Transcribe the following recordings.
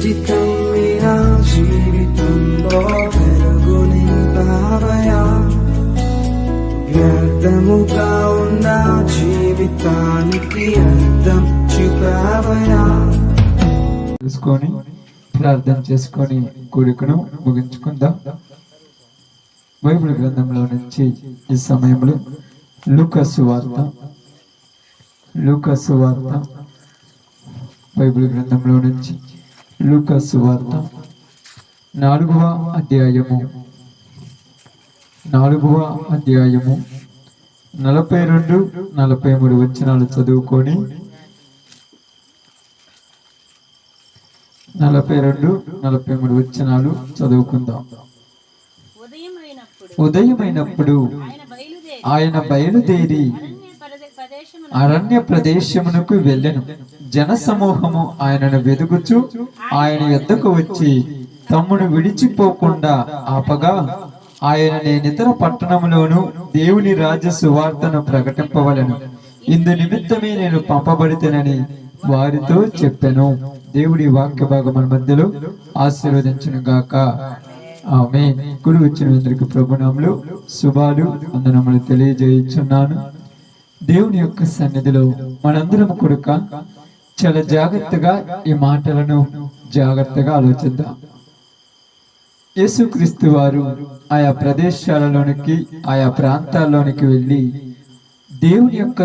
చితికమ్మిన జీవితంలో వెలుగు నింపావయా, వ్యర్థముగా ఉన్న జీవితానికి అర్థం చూపావయా. తెలుసుకొని ప్రార్థన చేసుకొని కూడికను ముగించుకుందాం. బైబిల్ గ్రంథంలో నుంచి ఈ సమయంలో లూకా సువార్త బైబిల్ గ్రంథంలో నుంచి లూకా సువార్త 4వ అధ్యాయము 42-43 వచనాలు చదువుకొని 42-43 వచనాలు చదువుకుందాం. ఉదయమైనప్పుడు ఆయన బయలుదేరి అరణ్య ప్రదేశమునకు వెళ్ళెను. జన సమూహము ఆయనను వెదుగుచు ఆయన యొద్దకు వచ్చి తమ్మును విడిచిపోకుండా ఆపగా, ఆయన నేనితర పట్టణములోను దేవుని రాజ్య సువార్తను ప్రకటింపవలెను, ఇందు నిమిత్తమే నేను పంపబడితేనని వారితో చెప్పెను. దేవుడి వాక్య భాగం మన మధ్యలో ఆశీర్వదించును గాక. ఆమేన్. కుడి వచ్చిన అందరికి ప్రభునామములు శుభాలు వందనములు తెలియజేయుచున్నాను. దేవుని యొక్క సన్నిధిలో మనందరం కొడుక చాలా జాగ్రత్తగా ఈ మాటలను జాగ్రత్తగా ఆలోచిద్దాం. యేసుక్రీస్తు వారు ఆయా ప్రదేశాలలోనికి ఆయా ప్రాంతాల్లోనికి వెళ్ళి దేవుని యొక్క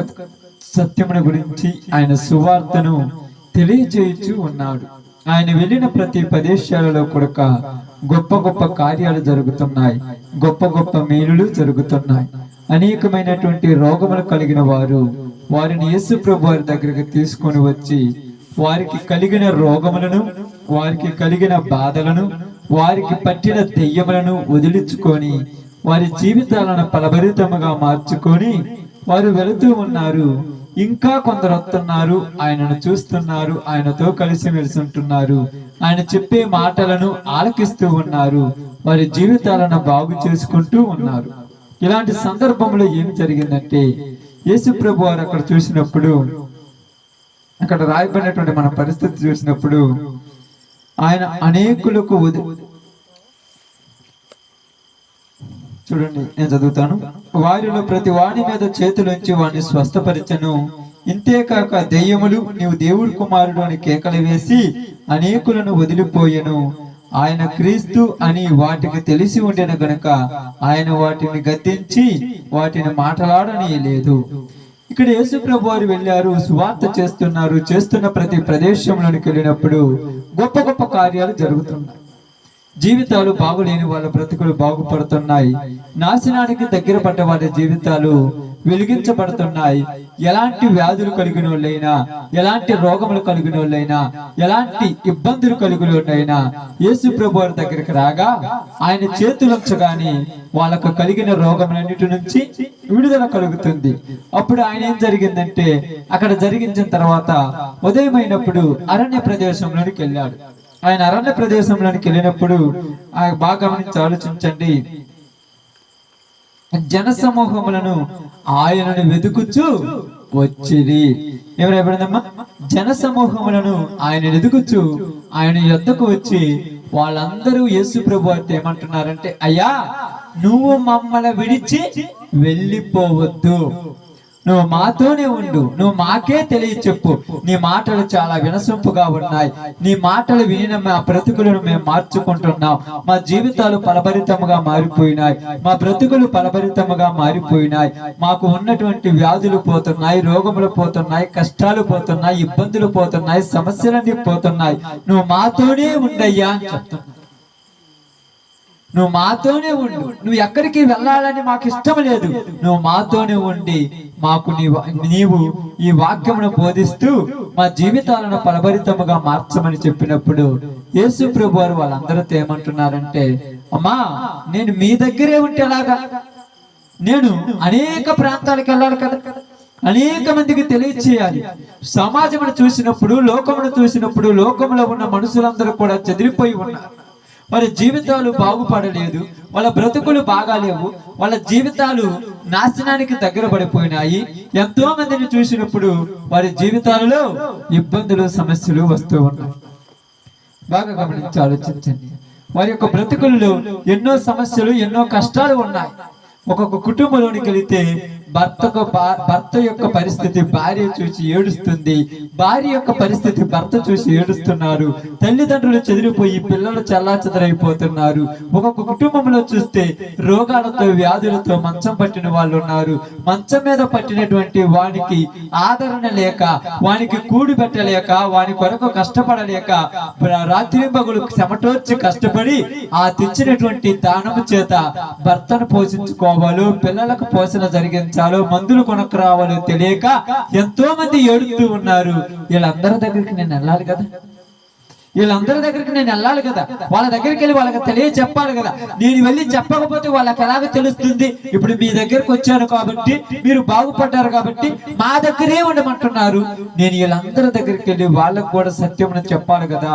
సత్యమును గురించి ఆయన సువార్తను తెలియజేయచ్చు ఉన్నాడు. ఆయన వెళ్ళిన ప్రతి ప్రదేశాలలో కూడా గొప్ప గొప్ప కార్యాలు జరుగుతున్నాయి, గొప్ప గొప్ప మేలులు జరుగుతున్నాయి. అనేకమైనటువంటి రోగములు కలిగిన వారిని యేసు ప్రభు వారి దగ్గరికి తీసుకొని వచ్చి వారికి కలిగిన రోగములను, వారికి కలిగిన బాధలను, వారికి పట్టిన దెయ్యములను వదిలించుకొని వారి జీవితాలను ఫలభరితముగా మార్చుకొని వారు వెళుతూ ఉన్నారు. ఇంకా కొందరు వస్తున్నారు, ఆయనను చూస్తున్నారు, ఆయనతో కలిసి మెలిసింటున్నారు, ఆయన చెప్పే మాటలను ఆలకిస్తూ ఉన్నారు, వారి జీవితాలను బాగు చేసుకుంటూ ఉన్నారు. ఇలాంటి సందర్భంలో ఏం జరిగిందంటే, యేసు ప్రభు వారు అక్కడ చూసినప్పుడు, అక్కడ రాయబడినటువంటి మన పరిస్థితి చూసినప్పుడు, ఆయన అనేకులకు చూడండి, నేను చదువుతాను. వారిలో ప్రతి వాడి మీద చేతులుంచి వాడిని స్వస్థపరిచెను. ఇంతేకాక దెయ్యములు నీవు దేవుడి కుమారుడు అని కేకలు వేసి అనేకులను వదిలిపోయెను. ఆయన క్రీస్తు అని వాటికి తెలిసి ఉండిన గనుక ఆయన వాటిని గద్దించి వాటిని మాట్లాడనీయలేదు. ఇక్కడ యేసు ప్రభు వారు వెళ్ళారు, సువార్త చేస్తున్నారు. చేస్తున్న ప్రతి ప్రదేశంలోనికి వెళ్ళినప్పుడు గొప్ప గొప్ప కార్యాలు జరుగుతున్నాయి. జీవితాలు బాగులేని వాళ్ళ బ్రతుకులు బాగుపడుతున్నాయి. నాశనానికి దగ్గర పడ్డ వాళ్ళ జీవితాలు వెలిగించబడుతున్నాయి. ఎలాంటి వ్యాధులు కలిగిన వాళ్ళైనా, ఎలాంటి రోగములు కలిగిన వాళ్ళైనా, ఎలాంటి ఇబ్బందులు కలిగిన వాళ్ళైనా యేసు ప్రభు వారి దగ్గరికి రాగా ఆయన చేతులుంచగానే వాళ్ళకు కలిగిన రోగములన్నిటి నుంచి విడుదల కలుగుతుంది. అప్పుడు ఆయన ఏం జరిగిందంటే, అక్కడ జరిగించిన తర్వాత ఉదయమైనప్పుడు అరణ్య ప్రదేశంలోనికి వెళ్ళాడు. ఆయన అరణ్య ప్రదేశంలోనికి వెళ్ళినప్పుడు బాగా గమనించి ఆలోచించండి. జన సమూహములను ఆయనను వెతుకుచు వచ్చిరి. ఎవరెవరదమ్మా? జన సమూహములను ఆయన వెతుకుచు ఆయన యొద్దకు వచ్చి వాళ్ళందరూ యేసు ప్రభు వారితో ఏమంటున్నారంటే, అయ్యా నువ్వు మమ్మల్ని విడిచి వెళ్ళిపోవద్దు, నువ్వు మాతోనే ఉండు, నువ్వు మాకే తెలియ చెప్పు. నీ మాటలు చాలా వినసొంపుగా ఉన్నాయి, నీ మాటలు విని మా బ్రతుకులను మేము మార్చుకుంటున్నాం. మా జీవితాలు ఫలభరితముగా మారిపోయినాయి, మా బ్రతుకులు ఫలభరితముగా మారిపోయినాయి. మాకు ఉన్నటువంటి వ్యాధులు పోతున్నాయి, రోగములు పోతున్నాయి, కష్టాలు పోతున్నాయి, ఇబ్బందులు పోతున్నాయి, సమస్యలన్నీ పోతున్నాయి. నువ్వు మాతోనే ఉండయ్యా అని చెప్తున్నా. నువ్వు మాతోనే ఉండు, నువ్వు ఎక్కడికి వెళ్ళాలని మాకు ఇష్టం లేదు, నువ్వు మాతోనే ఉండి మాకు నీవు ఈ వాక్యమును బోధిస్తూ మా జీవితాలను ఫలభరితముగా మార్చమని చెప్పినప్పుడు యేసు ప్రభు వారు వాళ్ళందరితో ఏమంటున్నారంటే, అమ్మా నేను మీ దగ్గరే ఉంటే ఎలాగా? నేను అనేక ప్రాంతాలకు వెళ్ళాలి కదా, అనేక మందికి తెలియచేయాలి. సమాజమును చూసినప్పుడు, లోకమును చూసినప్పుడు లోకంలో ఉన్న మనుషులందరూ కూడా చెదిరిపోయి ఉన్నారు. వారి జీవితాలు బాగుపడలేదు, వాళ్ళ బ్రతుకులు బాగాలేవు, వాళ్ళ జీవితాలు నాశనానికి దగ్గర పడిపోయినాయి. ఎంతో మందిని చూసినప్పుడు వారి జీవితాలలో ఇబ్బందులు, సమస్యలు వస్తూ ఉన్నాయి. బాగా గమనించి ఆలోచించండి. వారి యొక్క బ్రతుకుల్లో ఎన్నో సమస్యలు, ఎన్నో కష్టాలు ఉన్నాయి. ఒక్కొక్క కుటుంబంలోనికి వెళితే భర్త యొక్క పరిస్థితి భార్య చూసి ఏడుస్తుంది, భార్య యొక్క పరిస్థితి భర్త చూసి ఏడుస్తున్నారు, తల్లిదండ్రులు చెదిరిపోయి పిల్లలు చెల్లాచెదరైపోతున్నారు. ఒక్కొక్క కుటుంబంలో చూస్తే రోగాలతో, వ్యాధులతో మంచం పట్టిన వాళ్ళు ఉన్నారు. మంచం మీద పట్టినటువంటి వానికి ఆదరణ లేక, వానికి కూడి పెట్టలేక, వాని కొరకు కష్టపడలేక, రాత్రింబగులు చెమటోర్చి కష్టపడి ఆ తెచ్చినటువంటి దానము చేత భర్తను పోషించుకోవాలో, పిల్లలకు పోషణ జరిగించాలో, మందులు కొనకు రావాలో తెలియక ఎంతో మంది ఏడుతూ ఉన్నారు. వీళ్ళందరి దగ్గరికి నేను వెళ్ళాలి కదా, వాళ్ళ దగ్గరికి వెళ్ళి వాళ్ళకి తెలియచెప్పాలి కదా. నేను వెళ్ళి చెప్పకపోతే వాళ్ళకి ఎలాగ తెలుస్తుంది? ఇప్పుడు మీ దగ్గరకు వచ్చాను కాబట్టి, మీరు బాగుపడ్డారు కాబట్టి మా దగ్గరే ఉండమంటున్నారు. నేను వీళ్ళందరి దగ్గరికి వెళ్ళి వాళ్ళకు కూడా సత్యమును చెప్పాలి కదా,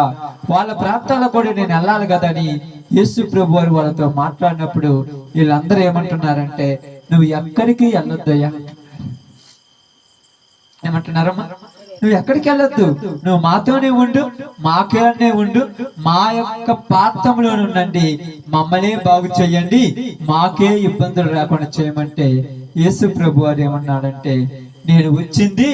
వాళ్ళ ప్రాంతాలకు కూడా నేను వెళ్ళాలి కదా అని యేసు ప్రభు వారు వాళ్ళతో మాట్లాడినప్పుడు వీళ్ళందరూ ఏమంటున్నారంటే, నువ్వు ఎక్కడికి వెళ్ళొద్దయ్యా. ఏమంటున్నారమ్మా? నువ్వు ఎక్కడికి వెళ్ళొద్దు, నువ్వు మాతోనే ఉండు, మాకేనే ఉండు, మా యొక్క ప్రాంతంలో ఉండండి, మమ్మల్ని బాగు చెయ్యండి, మాకే ఇబ్బందులు రాకుండా చేయమంటే యేసు ప్రభు వారు ఏమన్నాడంటే, నేను వచ్చింది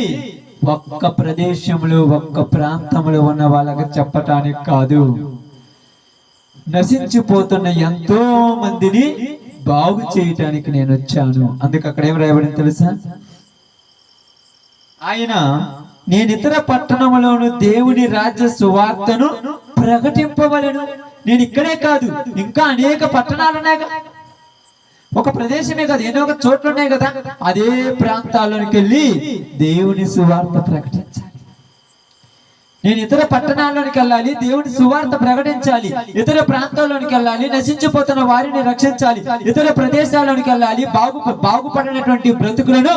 ఒక్క ప్రదేశంలో, ఒక్క ప్రాంతంలో ఉన్న వాళ్ళకి చెప్పటానికి కాదు, నశించిపోతున్న ఎంతో మందిని బాగు చేయటానికి నేను వచ్చాను. అందుకు అక్కడ ఏం రాయబడింది తెలుసా? ఆయన, నేను ఇతర పట్టణములోను దేవుని రాజ్య సువార్తను ప్రకటింపవలెను. నేను ఇక్కడే కాదు, ఇంకా అనేక పట్టణాలు ఉన్నాయి కదా, ఒక ప్రదేశమే కాదు, ఎన్నో ఒక చోట్లు ఉన్నాయి కదా, అదే ప్రాంతాల్లోకి వెళ్ళి దేవుని సువార్త ప్రకటించాలి. నేను ఇతర పట్టణాల్లోనికి వెళ్ళాలి, దేవుని సువార్త ప్రకటించాలి, ఇతర ప్రాంతాల్లోనికి వెళ్ళాలి, నశించిపోతున్న వారిని రక్షించాలి, ఇతర ప్రదేశాల్లోనికి వెళ్ళాలి, బాగుపడినటువంటి బ్రతుకులను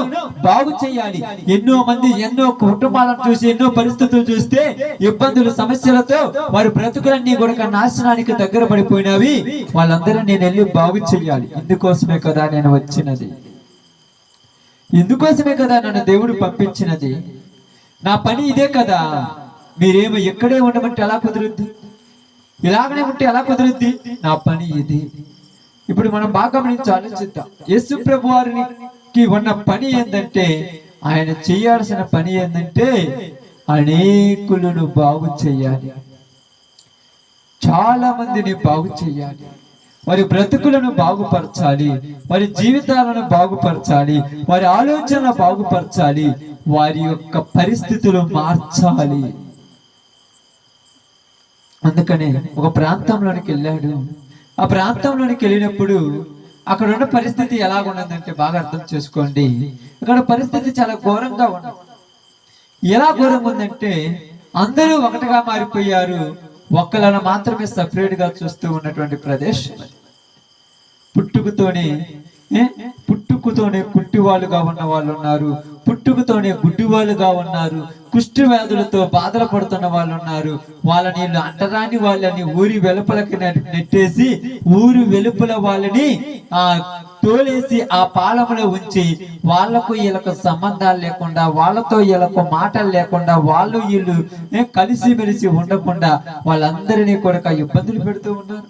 బాగు చేయాలి. ఎన్నో మంది ఎన్నో కుటుంబాలను చూసి, ఎన్నో పరిస్థితులు చూస్తే, ఇబ్బందులు, సమస్యలతో వారి బ్రతుకులన్నీ కూడా నాశనానికి దగ్గర పడిపోయినవి. వాళ్ళందరూ నేను వెళ్ళి బాగు చెయ్యాలి. ఇందుకోసమే కదా నేను వచ్చినది, ఇందుకోసమే కదా నన్ను దేవుడు పంపించినది. నా పని ఇదే కదా. మీరేమో ఎక్కడే ఉండమంటే ఎలా కుదురుద్ది, ఇలాగనే ఉంటే ఎలా కుదురుద్ది? నా పని ఇది. ఇప్పుడు మనం బాగా గమనించి ఆలోచిద్దాం. యేసు ప్రభు వారికి ఉన్న పని ఏంటంటే, ఆయన చేయాల్సిన పని ఏంటంటే అనేకులను బాగు చేయాలి, చాలా మందిని బాగు చేయాలి, వారి బ్రతుకులను బాగుపరచాలి, వారి జీవితాలను బాగుపరచాలి, వారి ఆలోచనలు బాగుపరచాలి, వారి యొక్క పరిస్థితులు మార్చాలి. అందుకనే ఒక ప్రాంతంలోనికి వెళ్ళాడు. ఆ ప్రాంతంలోనికి వెళ్ళినప్పుడు అక్కడ ఉన్న పరిస్థితి ఎలాగున్నదంటే బాగా అర్థం చేసుకోండి. అక్కడ పరిస్థితి చాలా ఘోరంగా ఉన్నది. ఎలా ఘోరంగా ఉందంటే, అందరూ ఒకటిగా మారిపోయారు, ఒక్కలను మాత్రమే సపరేట్ గా చూస్తూ ఉన్నటువంటి ప్రదేశం. పుట్టుకతోనే కుంటివాళ్ళుగా ఉన్న వాళ్ళు ఉన్నారు, పుట్టుకతోనే గుడ్డివాళ్ళుగా ఉన్నారు, కుష్టి వ్యాధులతో బాధలు పడుతున్న వాళ్ళు ఉన్నారు. వాళ్ళని అంటరాని వాళ్ళని ఊరి వెలుపలకి నెట్టేసి, ఊరి వెలుపల వాళ్ళని తోలేసి ఆ పాలములో ఉంచి, వాళ్లకు వీళ్ళకు సంబంధాలు లేకుండా, వాళ్ళతో వీళ్ళకు మాటలు లేకుండా, వాళ్ళు వీళ్ళు కలిసిమెలిసి ఉండకుండా వాళ్ళందరినీ కూడా ఇబ్బందులు పెడుతూ ఉన్నారు.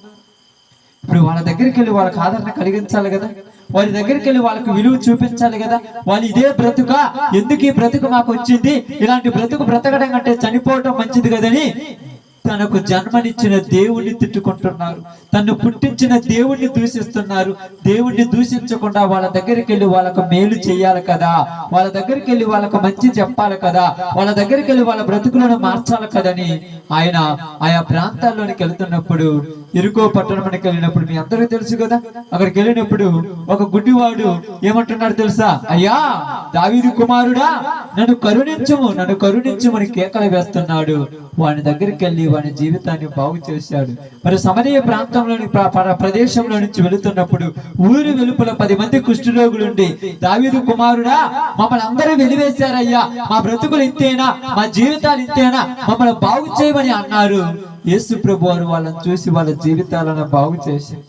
ఇప్పుడు వాళ్ళ దగ్గరికి వెళ్ళి వాళ్ళకి ఆదరణ కలిగించాలి కదా, వారి దగ్గరికి వెళ్ళి వాళ్ళకి విలువ చూపించాలి కదా. వాళ్ళు ఇదే బ్రతుక, ఎందుకు ఈ బ్రతుకు మాకు వచ్చింది, ఇలాంటి బ్రతుకు బ్రతకడం కంటే చనిపోవటం మంచిది కదని తనకు జన్మనిచ్చిన దేవుణ్ణి తిట్టుకుంటున్నారు, తను పుట్టించిన దేవుణ్ణి దూషిస్తున్నారు. దేవుణ్ణి దూషించకుండా వాళ్ళ దగ్గరికి వెళ్ళి వాళ్ళకు మేలు చేయాలి కదా, వాళ్ళ దగ్గరికి వెళ్ళి వాళ్ళకు మంచి చెప్పాలి కదా, వాళ్ళ దగ్గరికి వెళ్ళి వాళ్ళ బ్రతుకులను మార్చాలి కదని ఆయన ఆయా ప్రాంతాల్లోనికి వెళ్తున్నప్పుడు, ఇరుకో పట్టణానికి వెళ్ళినప్పుడు మీ అందరికీ తెలుసు కదా, అక్కడికి వెళ్ళినప్పుడు ఒక గుడ్డివాడు ఏమంటున్నాడు తెలుసా? అయ్యా దావీదు కుమారుడా, నన్ను కరుణించుమని కేకలు వేస్తున్నాడు. వాని దగ్గరికి వెళ్ళి వాని జీవితాన్ని బాగు చేశాడు. మరి సమరయ ప్రాంతంలోని ప్రదేశంలో నుంచి వెళుతున్నప్పుడు ఊరి వెలుపల 10 మంది కుష్ఠరోగులుండి, దావీదు కుమారుడా, మమ్మల్ని అందరూ వెలివేశారయ్యా, మా బ్రతుకులు ఇంతేనా, మా జీవితాలు ఇంతేనా, మమ్మల్ని బాగు చేయమని అన్నారు. యేసు ప్రభు వారు వాళ్ళని చూసి వాళ్ళ జీవితాలను బాగు చేశారు.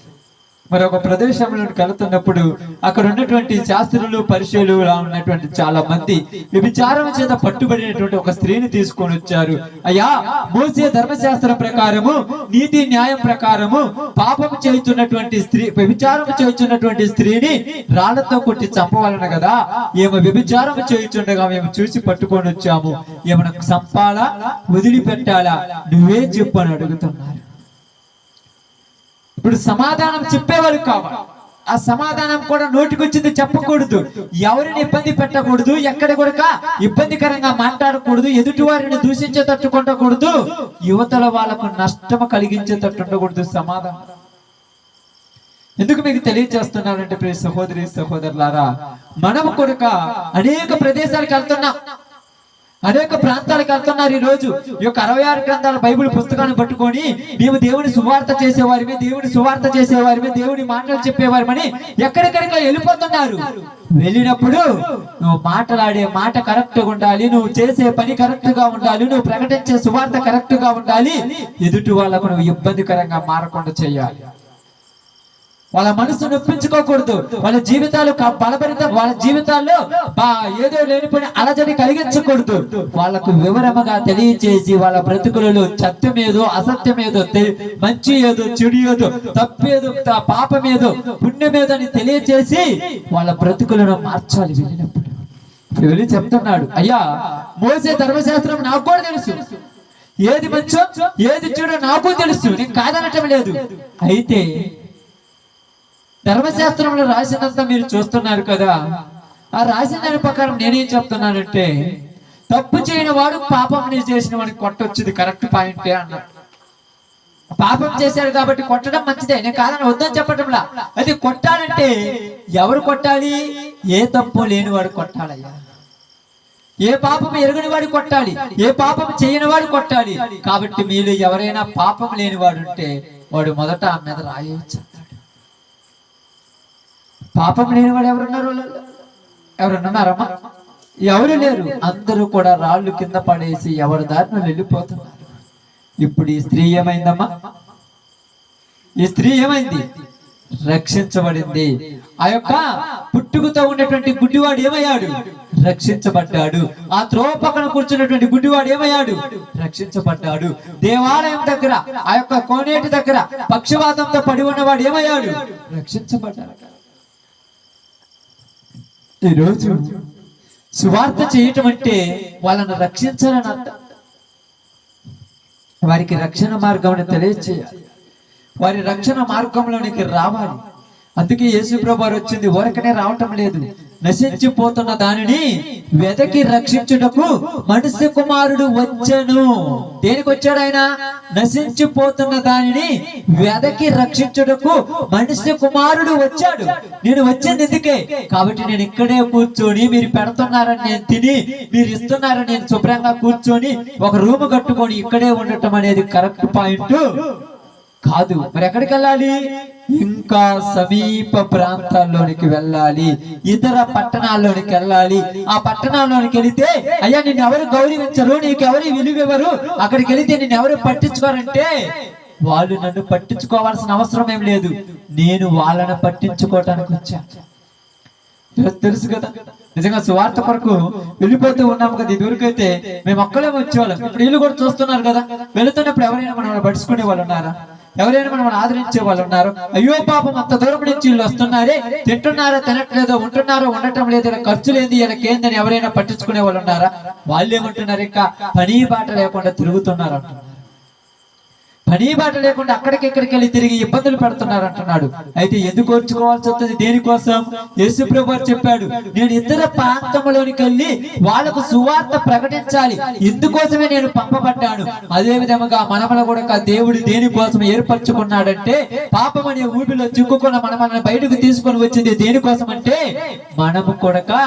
మరి ఒక ప్రదేశంలోకి వెళ్తున్నప్పుడు అక్కడ ఉన్నటువంటి శాస్త్రులు పరిశీలు ఉన్నటువంటి చాలా మంది వ్యభిచారం చేత పట్టుబడినటువంటి ఒక స్త్రీని తీసుకొని వచ్చారు. అయ్యా, మోసే ధర్మశాస్త్రం ప్రకారము, నీతి న్యాయం ప్రకారము పాపం చేయుచున్నటువంటి స్త్రీ, వ్యభిచారం చేయుచున్నటువంటి స్త్రీని రాళ్లతో కొట్టి చంపవలను కదా, ఏమో వ్యభిచారం చేయుచుండగా మేము చూసి పట్టుకొని వచ్చాము, ఏమైనా చంపాలా వదిలిపెట్టాలా, నువ్వే చెప్పు అని అడుగుతున్నారు. ఇప్పుడు సమాధానం చెప్పేవారు కావాలి. ఆ సమాధానం కూడా నోటికి వచ్చింది చెప్పకూడదు, ఎవరిని ఇబ్బంది పెట్టకూడదు, ఎక్కడ కూడా ఇబ్బందికరంగా మాట్లాడకూడదు, ఎదుటి వారిని దూషించేటట్టు ఉండకూడదు, యువతల వాళ్ళకు నష్టం కలిగించేటట్టు ఉండకూడదు సమాధానం. ఎందుకు మీకు తెలియజేస్తున్నారంటే ప్రియ సహోదరి సహోదరులారా, మనము కూడా అనేక ప్రదేశాలకు వెళ్తున్నాం, అనేక ప్రాంతాలకు వెళ్తున్నారు. ఈ రోజు ఈ యొక్క 66 గ్రంథాల బైబిల్ పుస్తకాన్ని పట్టుకొని మేము దేవుని సువార్త చేసేవారిమే, దేవుని సువార్త చేసేవారిమే, దేవుని మాటలు చెప్పేవారిమని ఎక్కడెక్కడికో వెళ్ళిపోతున్నారు. వెళ్ళినప్పుడు నువ్వు మాట్లాడే మాట కరెక్ట్ గా ఉండాలి, నువ్వు చేసే పని కరెక్ట్ గా ఉండాలి, నువ్వు ప్రకటించే సువార్త కరెక్ట్ గా ఉండాలి, ఎదుటి వాళ్ళకు నువ్వు ఇబ్బందికరంగా మారకుండా చేయాలి. వాళ్ళ మనసు నొప్పించుకోకూడదు, వాళ్ళ జీవితాలు వాళ్ళ జీవితాల్లో ఏదో లేనిపోయిన అలజడి కలిగించకూడదు. వాళ్ళకు వివరముగా తెలియచేసి వాళ్ళ బ్రతుకులలో సత్యమేదో అసత్యమేదో, మంచి ఏదో చెడు ఏదో, తప్పేదో పాపమేదో పుణ్యమేదో అని తెలియచేసి వాళ్ళ బ్రతుకులను మార్చాలి. వెళ్ళినప్పుడు వెళ్ళి చెప్తున్నాడు, అయ్యా మోసే ధర్మశాస్త్రం నాకు కూడా తెలుసు, ఏది మంచో ఏది చెడో నాకు తెలుసు, నేను కాదనటం లేదు. అయితే ధర్మశాస్త్రంలో రాసినంత మీరు చూస్తున్నారు కదా, ఆ రాసిన దాని ప్రకారం నేనేం చెప్తున్నానంటే, తప్పు చేయని వాడు పాపం చేసిన వాడికి కొట్టొచ్చింది కరెక్ట్ పాయింటే అన్నాడు. పాపం చేశాడు కాబట్టి కొట్టడం మంచిదే, నేను కాదని వద్దని చెప్పటంలా. అది కొట్టాలంటే ఎవరు కొట్టాలి? ఏ తప్పు లేని వాడు కొట్టాలయ్యా, ఏ పాపం ఎరుగని వాడు కొట్టాలి, ఏ పాపం చేయని వాడు కొట్టాలి. కాబట్టి మీరు ఎవరైనా పాపం లేని వాడు ఉంటే వాడు మొదట ఆ మీద రాయొచ్చు. పాపం లేనివాడు ఎవరున్నారు? ఎవరున్నారమ్మా? ఎవరు లేరు. అందరూ కూడా రాళ్ళు కింద పడేసి ఎవరి దారిని వెళ్ళిపోతున్నారు. ఇప్పుడు ఈ స్త్రీ ఏమైందమ్మా? ఈ స్త్రీ ఏమైంది? రక్షించబడింది. ఆ యొక్క పుట్టుకతో ఉన్నటువంటి గుడ్డివాడు ఏమయ్యాడు? రక్షించబడ్డాడు. ఆ త్రోవ పక్కన కూర్చున్నటువంటి గుడ్డివాడు ఏమయ్యాడు? రక్షించబడ్డాడు. దేవాలయం దగ్గర ఆ యొక్క కోనేటి దగ్గర పక్షవాతంతో పడి ఉన్నవాడు ఏమయ్యాడు? రక్షించబడ్డాడు. ఈరోజు సువార్త చేయటం అంటే వాళ్ళను రక్షించాలని అర్థం. వారికి రక్షణ మార్గం తెలియచేయాలి, వారి రక్షణ మార్గంలోనికి రావాలి. అందుకే యేసు ప్రభువు వచ్చింది ఊరకనే రావటం లేదు, నశించిపోతున్న దానిని వెదకి రక్షించుటకు మనుష్య కుమారుడు వచ్చెను. దేనికి వచ్చాడు ఆయన? నశించిపోతున్న దానిని వెదకి రక్షించుటకు మనుష్య కుమారుడు వచ్చాడు. నేను వచ్చింది ఎందుకే? కాబట్టి నేను ఇక్కడే కూర్చొని మీరు పెడుతున్నారని నేను తిని, మీరు ఇస్తున్నారని నేను శుభ్రంగా కూర్చొని ఒక రూమ్ కట్టుకొని ఇక్కడే ఉండటం అనేది కరెక్ట్ పాయింట్ కాదు. మరి ఎక్కడికి వెళ్ళాలి? ఇంకా సమీప ప్రాంతాల్లోనికి వెళ్ళాలి, ఇతర పట్టణాల్లోనికి వెళ్ళాలి. ఆ పట్టణాల్లోనికి వెళితే అయ్యా నిన్ను ఎవరు గౌరవించరు, నీకు ఎవరు విలువెవరు, అక్కడికి వెళితే నిన్ను ఎవరు పట్టించుకోరంటే వాళ్ళు నన్ను పట్టించుకోవాల్సిన అవసరం ఏం లేదు, నేను వాళ్ళని పట్టించుకోవటానికి వచ్చా. తెలుసు కదా, నిజంగా సువార్త కొరకు వెళ్ళిపోతూ ఉన్నాము కదా. ఇదివరకైతే మేము ఒక్కడే వచ్చేవాళ్ళం, ఇప్పుడు వీళ్ళు కూడా చూస్తున్నారు కదా. వెళుతున్నప్పుడు ఎవరైనా మనం పడుచుకునే వాళ్ళు ఉన్నారా? ఎవరైనా మనం ఆదరించే వాళ్ళు ఉన్నారు? అయ్యో పాపం అంత దూరం నుంచి వీళ్ళు వస్తున్నారే, తింటున్నారా తినట్లేదో, ఉంటున్నారో ఉండటం లేదు, ఇలా ఖర్చు లేదు, వీళ్ళకి ఏందని ఎవరైనా పట్టించుకునే వాళ్ళు ఉన్నారా? వాళ్ళు ఏమంటున్నారు? ఇంకా పని బాట లేకుండా తిరుగుతున్నారు అంటున్నారు. పని బాట లేకుండా అక్కడికి వెళ్ళి తిరిగి ఇబ్బందులు పెడుతున్నారు అంటున్నాడు. అయితే ఎందుకు ఓర్చుకోవాల్సి వస్తుంది? దేనికోసం? యేసు ప్రభువు చెప్పాడు, నేను ఇతర ప్రాంతంలోనికి వెళ్ళి వాళ్ళకు సువార్త ప్రకటించాలి, ఇందుకోసమే నేను పంపబడ్డాను. అదే విధంగా మనమను కూడా దేవుడు దేనికోసం ఏర్పరచుకున్నాడంటే, పాపం అనే ఊపిలో చిక్కుకున్న మనల్ని బయటకు తీసుకొని వచ్చింది దేనికోసం అంటే, మనము కూడా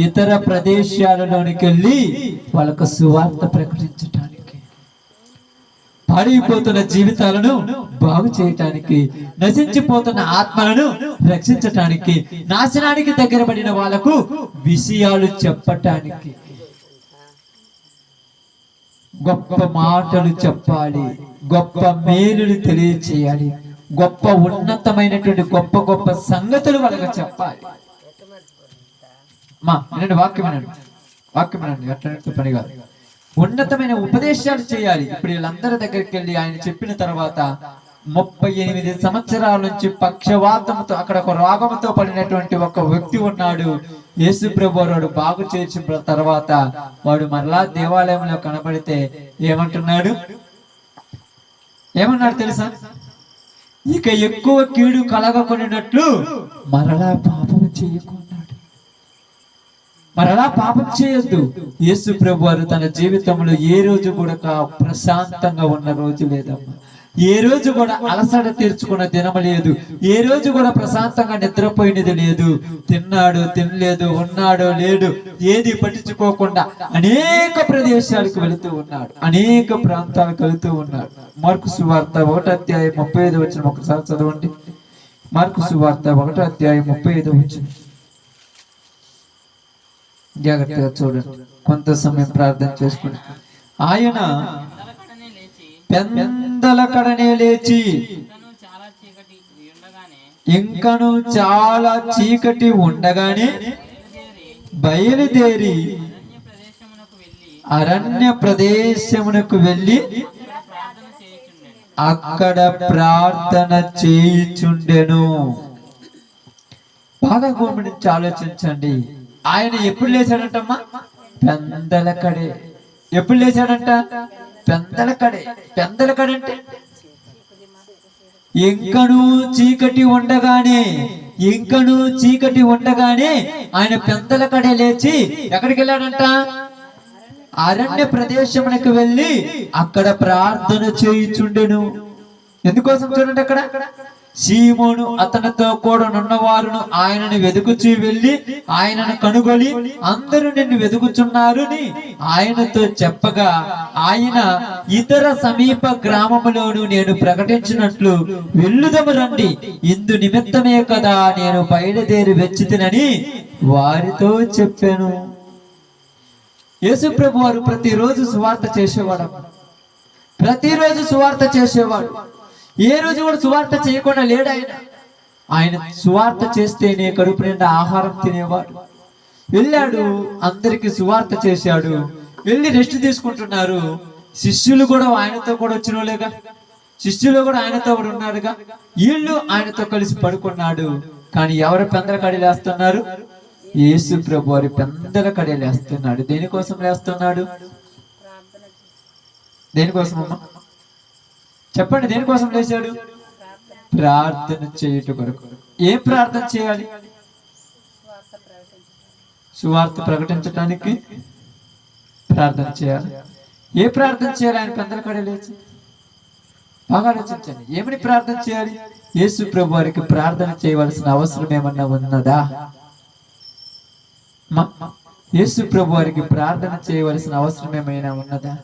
ఇతర ప్రదేశాలలోనికి వెళ్ళి వాళ్ళకు సువార్త ప్రకటించటానికి, పాడైపోతున్న జీవితాలను బాగు చేయటానికి, నశించిపోతున్న ఆత్మలను రక్షించటానికి, నాశనానికి దగ్గర పడిన వాళ్లకు విషయాలు చెప్పటానికి, గొప్ప మాటలు చెప్పాలి, గొప్ప మేలులు తెలియచేయాలి. గొప్ప ఉన్నతమైనటువంటి గొప్ప గొప్ప సంగతులు వాళ్ళకి చెప్పాలి. మా వినండి, వాక్యం వినండి, అట్లా పని కాదు. ఉన్నతమైన ఉపదేశాలు చేయాలి. ఇప్పుడు వీళ్ళందరి దగ్గరికి వెళ్ళి ఆయన చెప్పిన తర్వాత 38 సంవత్సరాల నుంచి పక్షవాతంతో అక్కడ ఒక రోగంతో పడినటువంటి ఒక వ్యక్తి ఉన్నాడు. యేసు ప్రభు వాడు బాగు చేసిన తర్వాత వాడు మరలా దేవాలయంలో కనబడితే ఏమంటున్నాడు తెలుసా? ఇక ఎక్కువ కీడు కలగకొనినట్లు మరలా పాపం చేయకున్నాడు. మరలా పాపం చేయొద్దు. యేసు ప్రభు వారు తన జీవితంలో ఏ రోజు కూడా ప్రశాంతంగా ఉన్న రోజు లేదమ్మా. ఏ రోజు కూడా అలసట తీర్చుకున్న దినము లేదు. ఏ రోజు కూడా ప్రశాంతంగా నిద్రపోయినది లేదు. తిన్నాడు, తినలేదు, ఉన్నాడో లేడు, ఏది పట్టించుకోకుండా అనేక ప్రదేశాలకు వెళుతూ ఉన్నాడు, అనేక ప్రాంతాలకు వెళుతూ ఉన్నాడు. మార్కు సువార్త 1:35 ఒకసారి చదవండి. మార్కు సువార్త 1:35 జాగ్రత్తగా చూడండి. కొంత సమయం ప్రార్థన చేసుకుని ఆయన పెందలకడనే లేచి ఇంకను చాలా చీకటి ఉండగానే బయలుదేరి అరణ్య ప్రదేశమునకు వెళ్ళి అక్కడ ప్రార్థన చేయుచుండెను. బాగా గమనించి ఆలోచించండి. ఆయన ఎప్పుడు లేచాడంటమ్మా? పెందలకడే. ఎప్పుడు లేచాడంట? పెందలకడే. పెందలకడంటే ఇంకను చీకటి ఉండగానే ఆయన పెందలకడే లేచి ఎక్కడికి వెళ్ళాడంట? అరణ్య ప్రదేశమునకు వెళ్ళి అక్కడ ప్రార్థన చేయుచుండెను. ఎందుకోసం చూడండి, అక్కడ సీమోను అతనితో కూడా నున్నవారును ఆయనను వెతుకుచూ వెళ్ళి ఆయనను కనుగొని అందరూ నిన్ను వెతుకుచున్నారని ఆయనతో చెప్పగా ఆయన ఇతర సమీప గ్రామములోను నేను ప్రకటించినట్లు వెళ్ళుదము రండి, ఇందు నిమిత్తమే కదా నేను బయలుదేరి వచ్చితినని వారితో చెప్పాను. యేసు ప్రభు వారు ప్రతిరోజు సువార్త చేసేవాడు. ఏ రోజు కూడా సువార్త చేయకుండా లేడు. ఆయన సువార్త చేస్తేనే కడుపు నిండా ఆహారం తినేవాడు. వెళ్ళాడు, అందరికి సువార్త చేశాడు, వెళ్ళి రెస్ట్ తీసుకుంటున్నారు. శిష్యులు కూడా ఆయనతో కూడా వచ్చిన వాళ్ళేగా, శిష్యులు కూడా ఆయనతో కూడా ఉన్నారుగా. వీళ్ళు ఆయనతో కలిసి పడుకున్నాడు. కానీ ఎవరు పెందల కడలేస్తున్నారు? యేసు ప్రభు వారి పెందల కడలేస్తున్నాడు. దేనికోసం లేస్తున్నాడు? దేనికోసమమ్మా చెప్పండి, దేనికోసం లేచాడు? ప్రార్థన చేయుట కొరకు. ఏం ప్రార్థన చేయాలి? సువార్త ప్రకటించడానికి ప్రార్థన చేయాలి. ఏ ప్రార్థన చేయాలి? ఆయన పెందల కడ లేచి బాగా ఆలోచించండి. ఏమని ప్రార్థన చేయాలి? యేసు ప్రభు వారికి ప్రార్థన చేయవలసిన అవసరం ఏమన్నా ఉన్నదా? యేసు ప్రభు వారికి ప్రార్థన చేయవలసిన అవసరం ఏమైనా ఉన్నదా?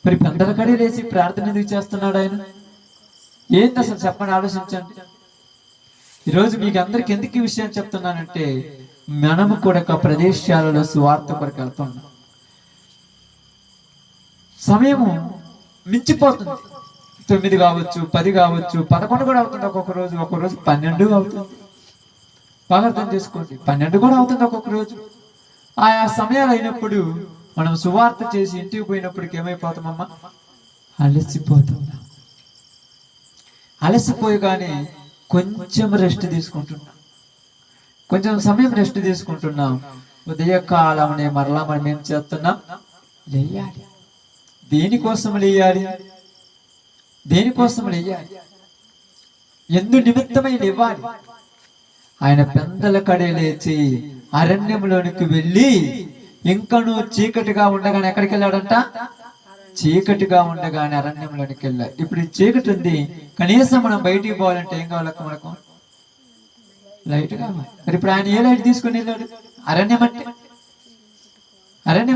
మరి పెందల కడే లేచి ప్రార్థన ఎందుకు చేస్తున్నాడు ఆయన? ఏంటి అసలు చెప్పండి, ఆలోచించండి. ఈరోజు మీకు అందరికి ఎందుకు ఈ విషయం చెప్తున్నానంటే, మనము కూడా ఒక ప్రదేశాలలో సువార్త కొరకు వెళ్తున్నాం. సమయము మించిపోతుంది. 9 కావచ్చు, 10 కావచ్చు, 11 కూడా అవుతుంది ఒక్కొక్క రోజు. 12 అవుతుంది. బాగా అర్థం చేసుకోండి, 12 కూడా అవుతుంది ఒక్కొక్క రోజు. ఆయా సమయాలు అయినప్పుడు మనం సువార్త చేసి ఇంటికి పోయినప్పటికి ఏమైపోతామమ్మా? అలసిపోయిగానే కొంచెం రెస్ట్ తీసుకుంటున్నాం, కొంచెం సమయం రెస్ట్ తీసుకుంటున్నాం. ఉదయకాలమనే మరలా మనం ఏం చేస్తున్నాం? లేయాలి. దేనికోసం లేయాలి? ఎందు నిమిత్తమై లేవాలి? ఆయన పెందల కడే లేచి అరణ్యంలోనికి వెళ్ళి ఇంకను చీకటిగా ఉండగానే ఎక్కడికి వెళ్ళాడంట? చీకటిగా ఉండగానే అరణ్యంలోనికి వెళ్ళాడు. ఇప్పుడు ఈ చీకటి ఉంది, కనీసం మనం బయటికి పోవాలంటే ఏం కావాలి? మనకు లైట్ కావాలి. మరి ఇప్పుడు ఆయన ఏ లైట్ తీసుకుని వెళ్ళాడు? అరణ్యం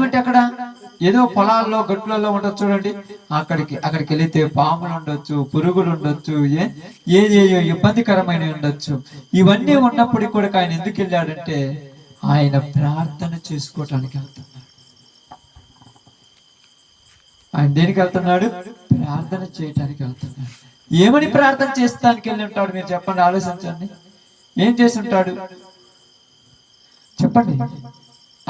అంటే అక్కడ ఏదో పొలాల్లో గట్లలో ఉండొచ్చు చూడండి. అక్కడికి వెళితే పాములు ఉండొచ్చు, పురుగులు ఉండొచ్చు, ఏదేయో ఇబ్బందికరమైన ఉండొచ్చు. ఇవన్నీ ఉన్నప్పటికీ కూడా ఆయన ఎందుకు వెళ్ళాడంటే ఆయన ప్రార్థన చేసుకోవటానికి వెళ్తున్నాడు. ఆయన దేనికి వెళ్తున్నాడు? ప్రార్థన చేయటానికి వెళ్తున్నాడు. ఏమని ప్రార్థన చేస్తానికి వెళ్ళి ఉంటాడు? మీరు చెప్పండి, ఆలోచించండి. ఏం చేసి ఉంటాడు చెప్పండి,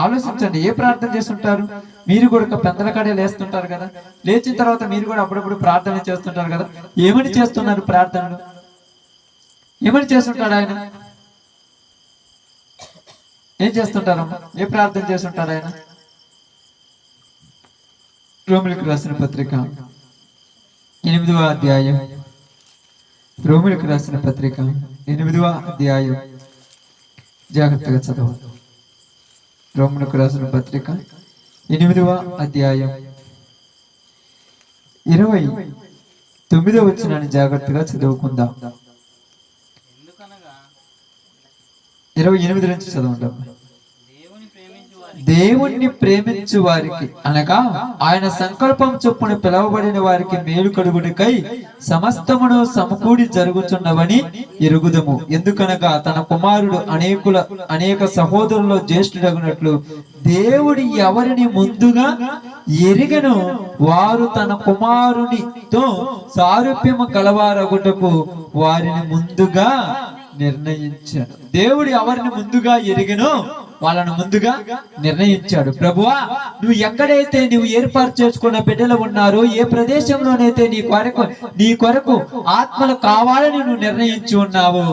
ఆలోచించండి. ఏ ప్రార్థన చేస్తుంటారు? మీరు కూడా పెద్దల కాడే లేస్తుంటారు కదా, లేచిన తర్వాత మీరు కూడా అప్పుడప్పుడు ప్రార్థన చేస్తుంటారు కదా. ఏమని చేస్తున్నారు ప్రార్థనలు? ఏమని చేస్తుంటాడు ఆయన? ఏం చేస్తుంటారమ్మా? ఏ ప్రార్థన చేస్తుంటాడు ఆయన? రోమిలకు రాసిన పత్రిక 8వ అధ్యాయం, రోమిలకు రాసిన పత్రిక 8వ అధ్యాయం, జాగ్రత్తగా చదవాలి. రోమిలకు రాసిన పత్రిక 8వ అధ్యాయం 29వ వచనాన్ని జాగ్రత్తగా చదువుకుందాం. 28 నుంచి చదవండి. దేవుణ్ణి ప్రేమించు వారికి అనగా ఆయన సంకల్పం చొప్పున పిలువబడిన వారికి మేలు కలుగుటకై సమస్తమును సమకూడి జరుగుచున్నవని ఎరుగుదము. ఎందుకనగా తన కుమారుడు అనేక సహోదరుల్లో జ్యేష్ఠుడగునట్లు దేవుడు ఎవరిని ముందుగా ఎరిగను వారు తన కుమారునితో సారూప్యము కలవారగుటకు వారిని ముందుగా నిర్ణయించాడు. దేవుడు ఎవరిని ముందుగా ఎరిగను వాళ్ళను ముందుగా నిర్ణయించాడు. ప్రభువా, నువ్వు ఎక్కడైతే నువ్వు ఏర్పాటు చేసుకున్న బిడ్డలు ఉన్నారో, ఏ ప్రదేశంలోనైతే నీ కొరకు ఆత్మలు కావాలని నువ్వు నిర్ణయించి ఉన్నావో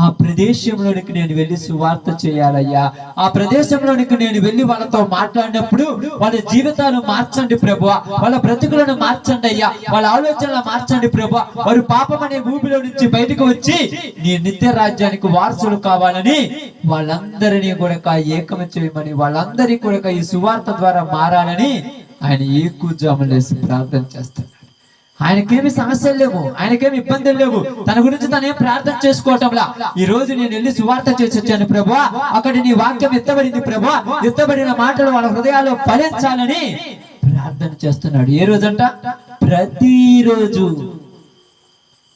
ఆ ప్రదేశంలోనికి నేను వెళ్ళి సువార్త చేయాలయ్యా. ఆ ప్రదేశంలోనికి నేను వెళ్ళి వాళ్ళతో మాట్లాడినప్పుడు వాళ్ళ జీవితాలు మార్చండి ప్రభువా, వాళ్ళ బ్రతుకులను మార్చండి అయ్యా, వాళ్ళ ఆలోచనలు మార్చండి ప్రభువా. వారు పాపం అనే ఊపిలో నుంచి బయటకు వచ్చి నీ నిత్య రాజ్యానికి వారసులు కావాలని వాళ్ళందరినీ కూడా ఏకం చేయమని, వాళ్ళందరినీ కూడా ఈ సువార్త ద్వారా మారాలని ఆయన ఏకూజాములేసి ప్రార్థన చేస్తున్నాడు. ఆయనకేమి సమస్యలు లేవు, ఆయనకేమి ఇబ్బందులు లేవు, తన గురించి తనేం ప్రార్థన చేసుకోవటంలా. ఈ రోజు నేను వెళ్ళి సువార్త చేసి వచ్చాను ప్రభువా, అక్కడ నీ వాక్యం ఎత్తబడింది ప్రభువా, ఎత్తబడిన మాటలు వాళ్ళ హృదయాల్లో ఫలించాలని ప్రార్థన చేస్తున్నాడు. ఏ రోజంట? ప్రతిరోజు,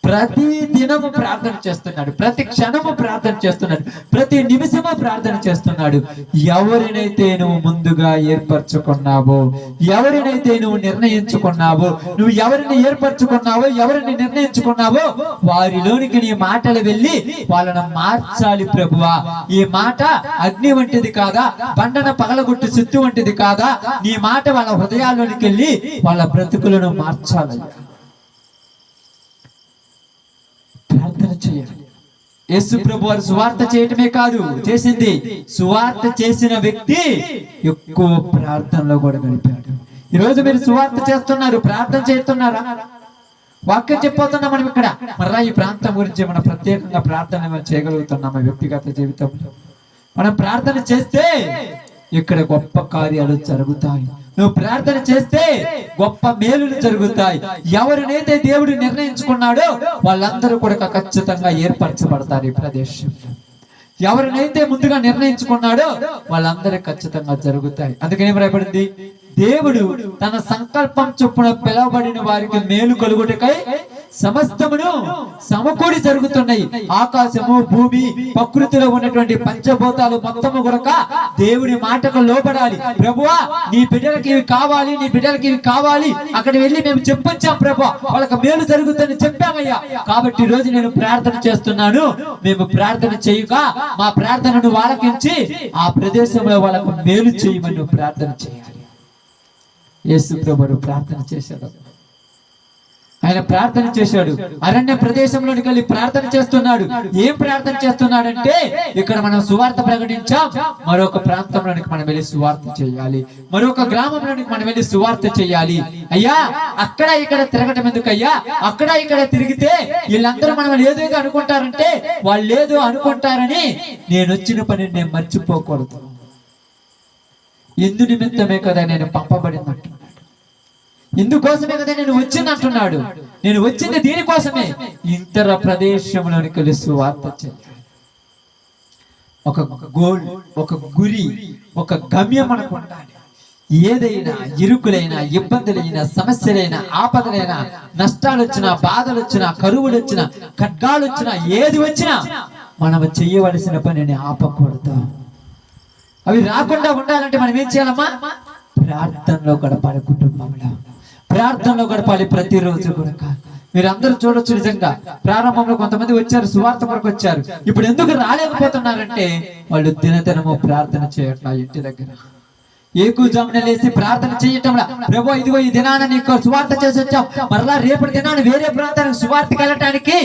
ప్రతి దినము ప్రార్థన చేస్తున్నాడు, ప్రతి క్షణము ప్రార్థన చేస్తున్నాడు, ప్రతి నిమిషము ప్రార్థన చేస్తున్నాడు. ఎవరినైతే నువ్వు ముందుగా ఏర్పరచుకున్నావో, ఎవరినైతే నువ్వు నిర్ణయించుకున్నావో, నువ్వు ఎవరిని ఏర్పరచుకున్నావో, ఎవరిని నిర్ణయించుకున్నావో వారిలోనికి నీ మాటలు వెళ్ళి వాళ్ళను మార్చాలి ప్రభువా. ఈ మాట అగ్ని వంటిది కాదా, బండన పగలగొట్టి సిత్తు వంటిది కాదా, నీ మాట వాళ్ళ హృదయాల్లోనికి వెళ్ళి వాళ్ళ బ్రతుకులను మార్చాలి. ప్రార్థన చేయాలి. యేసు ప్రభు వారు సువార్త చేయటమే కాదు చేసింది, సువార్త చేసిన వ్యక్తి ఎక్కువ ప్రార్థనలో కూడా గడిపాడు. ఈ రోజు మీరు సువార్త చేస్తున్నారు, ప్రార్థన చేస్తున్నారా? వాక్యం చెప్పబోతున్నాం మనం ఇక్కడ. మరలా ఈ ప్రాంతం గురించి మనం ప్రత్యేకంగా ప్రార్థన చేయగలుగుతున్నాం. వ్యక్తిగత జీవితంలో మనం ప్రార్థన చేస్తే ఇక్కడ గొప్ప కార్యాలు జరుగుతాయి. నువ్వు ప్రార్థన చేస్తే గొప్ప మేలులు జరుగుతాయి. ఎవరినైతే దేవుడు నిర్ణయించుకున్నాడో వాళ్ళందరూ కూడా ఖచ్చితంగా ఏర్పరచబడతారు ఈ ప్రదేశంలో. ఎవరినైతే ముందుగా నిర్ణయించుకున్నాడో వాళ్ళందరూ ఖచ్చితంగా జరుగుతాయి. అందుకని ఏం రాయబడింది? దేవుడు తన సంకల్పం చొప్పున పిలువబడిన వారికి మేలు కలుగుటకై సమస్తమును సమకూడి జరుగుతున్నాయి. ఆకాశము, భూమి, ప్రకృతిలో ఉన్నటువంటి పంచభూతాలు మొత్తము కూడా దేవుని మాటకు లోబడాలి. ప్రభువా, నీ బిడ్డలకి ఇవి కావాలి, నీ బిడ్డలకి ఇవి కావాలి, అక్కడ వెళ్ళి మేము చెప్పొచ్చాం ప్రభువా, వాళ్ళకి మేలు జరుగుతుందని చెప్పామయ్యా. కాబట్టి ఈ రోజు నేను ప్రార్థన చేస్తున్నాను, మేము ప్రార్థన చేయగా మా ప్రార్థనను ఆలకించి ఆ ప్రదేశంలో వాళ్ళకు మేలు చేయమని నువ్వు ప్రార్థన చేయాలి. యేసు ప్రభువు ప్రార్థన చేశాడు. ఆయన ప్రార్థన చేశాడు, అరణ్య ప్రదేశంలోనికి వెళ్ళి ప్రార్థన చేస్తున్నాడు. ఏం ప్రార్థన చేస్తున్నాడంటే, ఇక్కడ మనం సువార్త ప్రకటించాం, మరొక ప్రాంతంలోనికి మనం వెళ్ళి సువార్త చేయాలి, మరొక గ్రామంలోనికి మనం వెళ్ళి సువార్త చేయాలి. అయ్యా, అక్కడ ఇక్కడ తిరగటం ఎందుకు అయ్యా? అక్కడ ఇక్కడ తిరిగితే వీళ్ళందరూ మనం ఏదేదో అనుకుంటారంటే వాళ్ళు ఏదో అనుకుంటారని నేను వచ్చిన పని నేను మర్చిపోకూడదు. ఎందు నిమిత్తమే కదా నేను పంపబడిందంటున్నాడు, ఇందుకోసమే కదా నేను వచ్చింది అంటున్నాడు. నేను వచ్చింది దీనికోసమే, ఇతర ప్రదేశంలోనికి వెళ్ళి సువార్త చేయాలి. ఒక గోల్, ఒక గురి, ఒక గమ్యం మనకు ఉండాలి. ఏదైనా ఇరుకులైనా, ఇబ్బందులైనా, సమస్యలైనా, ఆపదలైనా, నష్టాలు వచ్చినా, బాధలు వచ్చినా, కరువులు వచ్చినా, ఖడ్గాలు వచ్చినా, ఏది వచ్చినా మనం చెయ్యవలసిన పనిని ఆపకూడదు. అవి రాకుండా ఉండాలంటే మనం ఏం చేయాలమ్మా? ప్రార్థనలో గడపాలి, కుటుంబంలో ప్రార్థనలో గడపాలి ప్రతిరోజు కూడా. మీరందరూ చూడొచ్చు. నిజంగా ప్రారంభంలో కొంతమంది వచ్చారు, సువార్త కొరకు వచ్చారు. ఇప్పుడు ఎందుకు రాలేకపోతున్నారంటే వాళ్ళు దినదినము ప్రార్థన చేయట్లా. ఇంటి దగ్గర ఏకూజామున లేసి ప్రార్థన చేయటంలా, ప్రభు ఇదిగో ఈ దినాన నీకు సువార్త చేసి వచ్చాం, మరలా రేపటి దినాన్ని వేరే ప్రాంతానికి సువార్తకి వెళ్ళటానికి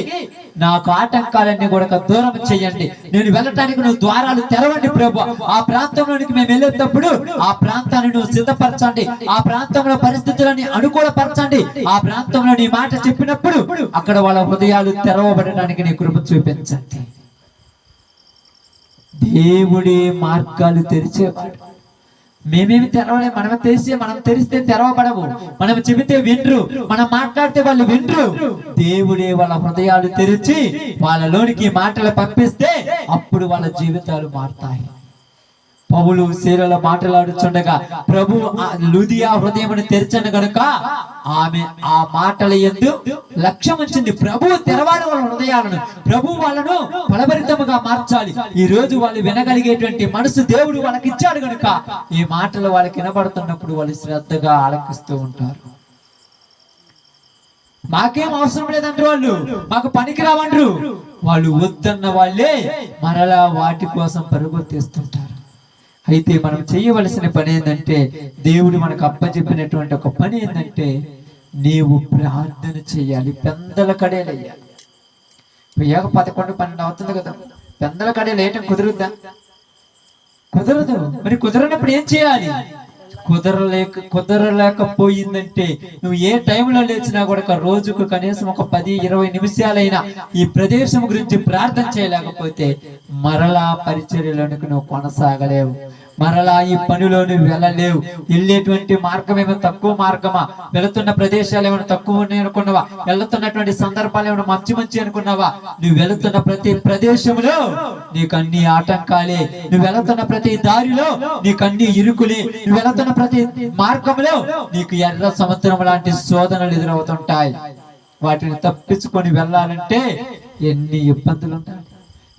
నాకు ఆటంకాలన్నీ కూడా దూరం చేయండి, నేను వెళ్ళటానికి నువ్వు ద్వారాలు తెరవండి ప్రభు. ఆ ప్రాంతంలోనికి మేము వెళ్ళేటప్పుడు ఆ ప్రాంతాన్ని నువ్వు సిద్ధపరచండి, ఆ ప్రాంతంలో పరిస్థితులని అనుకూలపరచండి. ఆ ప్రాంతంలో నీ మాట చెప్పినప్పుడు అక్కడ వాళ్ళ హృదయాలు తెరవబడటానికి నీ కృప చూపించండి. దేవుడి మార్గాలు తెరిచేవాడు. మేమేమి తెరవలే, మనం తెరిస్తే తెరవబడవు, మనం చెబితే వినరు, మనం మాట్లాడితే వాళ్ళు వినరు. దేవుడే వాళ్ళ హృదయాలు తెరిచి వాళ్ళలోనికి మాటలు పంపిస్తే అప్పుడు వాళ్ళ జీవితాలు మారుతాయి. పౌలు శీలలో మాట్లాడుచుండగా ప్రభు లూదియా హృదయమును తెరచను గనుక ఆమె ఆ మాటల యందు లక్ష్యం ఉంచింది. ప్రభు తెరవాలి వాళ్ళ హృదయాలను, ప్రభు వాళ్ళను ఫలభరితముగా మార్చాలి. ఈ రోజు వాళ్ళు వినగలిగేటువంటి మనసు దేవుడు వాళ్ళకి ఇచ్చాడు గనుక ఈ మాటలు వాళ్ళకి వినబడుతున్నప్పుడు వాళ్ళు శ్రద్ధగా ఆలకిస్తూ ఉంటారు. మాకేం అవసరం లేదంటారు వాళ్ళు, మాకు పనికి రావంటారు. వాళ్ళు వద్దన్న వాళ్ళే మరలా వాటి కోసం పరుగు తీస్తుంటారు. అయితే మనం చేయవలసిన పని ఏంటంటే, దేవుడు మనకు అప్పచెప్పినటువంటి ఒక పని ఏంటంటే, నీవు ప్రార్థన చేయాలి. పెందల కడేలయ్యాలి. 11, 12 అవుతుంది కదా, పెందల కడేలు వేయటం కుదురుద్దా? కుదరదు. మరి కుదరనప్పుడు ఏం చేయాలి? కుదరలేకపోయిందంటే నువ్వు ఏ టైంలో లేచినా కూడా రోజుకు కనీసం ఒక 10-20 నిమిషాలైనా ఈ ప్రదేశం గురించి ప్రార్థన చేయలేకపోతే మరలా పరిచర్యలోనికి నువ్వు కొనసాగలేవు, మరలా ఈ పనిలోని వెళ్ళలేవు. వెళ్ళేటువంటి మార్గం ఏమో తక్కువ మార్గమా, వెళుతున్న ప్రదేశాలు ఏమైనా తక్కువ ఉన్నాయి అనుకున్నావా, వెళుతున్నటువంటి సందర్భాలు ఏమైనా మంచి అనుకున్నావా? నువ్వు వెళుతున్న ప్రతి ప్రదేశంలో నీకు అన్ని ఆటంకాలే, నువ్వు వెళుతున్న ప్రతి దారిలో నీకు అన్ని ఇరుకులే, నువ్వు వెళుతున్న ప్రతి మార్గంలో నీకు ఎర్ర సముద్రం లాంటి శోధనలు ఎదురవుతుంటాయి. వాటిని తప్పించుకొని వెళ్ళాలంటే ఎన్ని ఇబ్బందులు ఉంటాయి.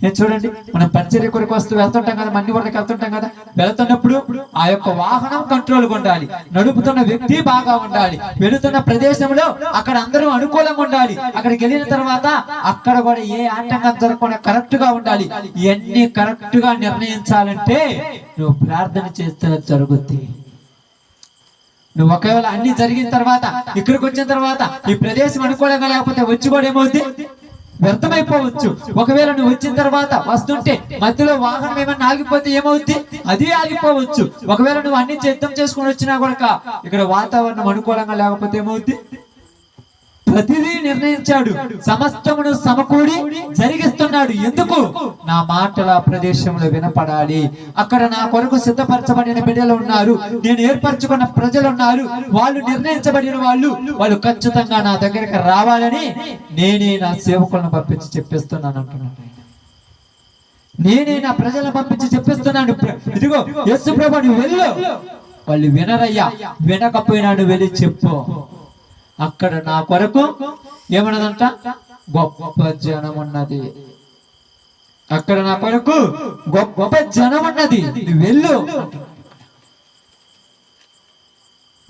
నేను చూడండి, మనం పరిచర్య కొరకు వస్తూ వెళ్తుంటాం కదా, మంది వరకు వెళ్తుంటాం కదా, వెళుతున్నప్పుడు ఆ యొక్క వాహనం కంట్రోల్ ఉండాలి, నడుపుతున్న వ్యక్తి బాగా ఉండాలి, వెళుతున్న ప్రదేశంలో అక్కడ అందరూ అనుకూలంగా ఉండాలి, అక్కడికి వెళ్ళిన తర్వాత అక్కడ కూడా ఏ ఆటంకం జరగకుండా కరెక్ట్ గా ఉండాలి. ఇవన్నీ కరెక్ట్ గా నిర్ణయించాలంటే నువ్వు ప్రార్థన చేస్తే జరుగుద్ది. నువ్వు ఒకవేళ అన్ని జరిగిన తర్వాత ఇక్కడికి వచ్చిన తర్వాత ఈ ప్రదేశం అనుకూలంగా లేకపోతే వచ్చి కూడా ఏమవుద్ది, వ్యర్థమైపోవచ్చు. ఒకవేళ నువ్వు వచ్చిన తర్వాత వస్తుంటే మధ్యలో వాహనం ఏమన్నా ఆగిపోతే ఏమవుద్ది, అది ఆగిపోవచ్చు. ఒకవేళ నువ్వు అన్ని సిద్ధం చేసుకుని వచ్చినా కూడా ఇక్కడ వాతావరణం అనుకూలంగా లేకపోతే ఏమవుద్ది, ప్రతిదీ నిర్ణయించాడు, సమస్తమును సమకూడి జరిగిస్తున్నాడు. ఎందుకు? నా మాటల ప్రదేశంలో వినపడాలి. అక్కడ నా కొరకు సిద్ధపరచబడిన బిడ్డలు ఉన్నారు, నేను ఏర్పరచుకున్న ప్రజలు ఉన్నారు, వాళ్ళు నిర్ణయించబడిన వాళ్ళు ఖచ్చితంగా నా దగ్గరికి రావాలని నేనే నా సేవకులను పంపించి చెప్పిస్తున్నాను అంటున్నాడు. నేనే నా ప్రజలను పంపించి చెప్పిస్తున్నాను, ఇదిగో యేసు ప్రభు నువ్వు వెళ్ళు. వాళ్ళు వినరయ్యా, వినకపోయినా నువ్వు వెళ్ళి చెప్పు. అక్కడ నా కొరకు ఏమన్నదంట, గొప్ప జనం ఉన్నది. అక్కడ నా కొరకు గొప్ప జనం ఉన్నది, నువ్వు వెళ్ళు.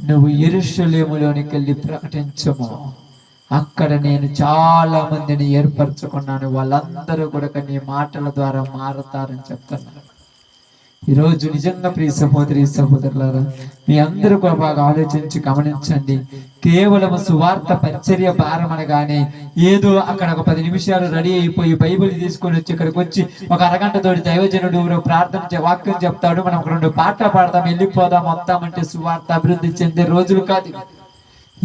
నువ్వు యెరూషలేములోనికి వెళ్ళి ప్రకటించము. అక్కడ నేను చాలా మందిని ఏర్పరచుకున్నాను, వాళ్ళందరూ కూడా నీ మాటల ద్వారా మారతారని చెప్తున్నాను. ఈరోజు నిజంగా ప్రియ సహోదరి సహోదరులారా, మీ అందరూ కూడా బాగా ఆలోచించి గమనించండి. కేవలం సువార్త పరిచర్య భారం అనగానే ఏదో అక్కడ ఒక 10 నిమిషాలు రెడీ అయిపోయి బైబిల్ తీసుకొని వచ్చి ఇక్కడికి వచ్చి ఒక అరగంట తోటి దైవజనుడు ప్రార్థన వాక్యం చెప్తాడు, మనం 2 పాటలు పాడతాం, వెళ్ళిపోదాం వస్తామంటే సువార్త అభివృద్ధి చెందే రోజులు కాదు.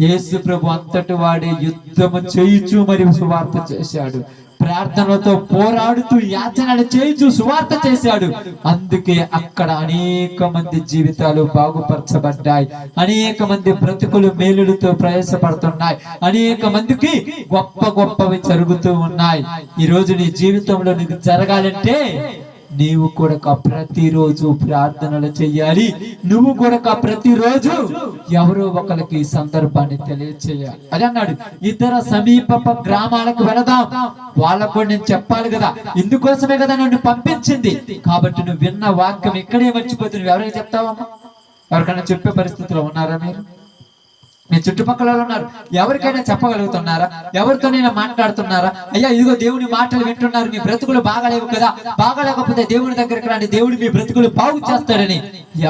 యేసు ప్రభు అంతటి వాడే యుద్ధము చేయుచు మరియు సువార్త చేశాడు, ప్రార్థనలతో పోరాడుతూ యాచనలు చేయుచు సువార్త చేశాడు. అందుకే అక్కడ అనేక మంది జీవితాలు బాగుపరచబడ్డాయి, అనేక మంది బ్రతుకులు మేలులతో ప్రయాసపడుతున్నాయి, అనేక మందికి గొప్పవి జరుగుతూ ఉన్నాయి. ఈ రోజు నీ జీవితంలో నీకు జరగాలంటే నీవు కూడా ప్రతిరోజు ప్రార్థనలు చెయ్యాలి. నువ్వు కూడా ప్రతిరోజు ఎవరో ఒకరికి సందర్భాన్ని తెలియచేయాలి. అది అన్నాడు, ఇతర సమీప గ్రామాలకు వెళదాం, వాళ్ళకు నేను చెప్పాలి కదా, ఇందుకోసమే కదా నన్ను పంపించింది. కాబట్టి నువ్వు విన్న వాక్యం ఇక్కడే మర్చిపోతే నువ్వు ఎవరైనా చెప్తావమ్మా? ఎవరికైనా చెప్పే పరిస్థితిలో ఉన్నారా మీరు? మీ చుట్టుపక్కల ఉన్నారు, ఎవరికైనా చెప్పగలుగుతున్నారా? ఎవరితోనైనా మాట్లాడుతున్నారా? అయ్యా ఇదిగో దేవుని మాటలు వింటున్నారు, మీ బ్రతుకులు బాగాలేవు కదా, బాగాలేకపోతే దేవుని దగ్గరికి రండి, దేవుడు మీ బ్రతుకులు బాగు చేస్తాడని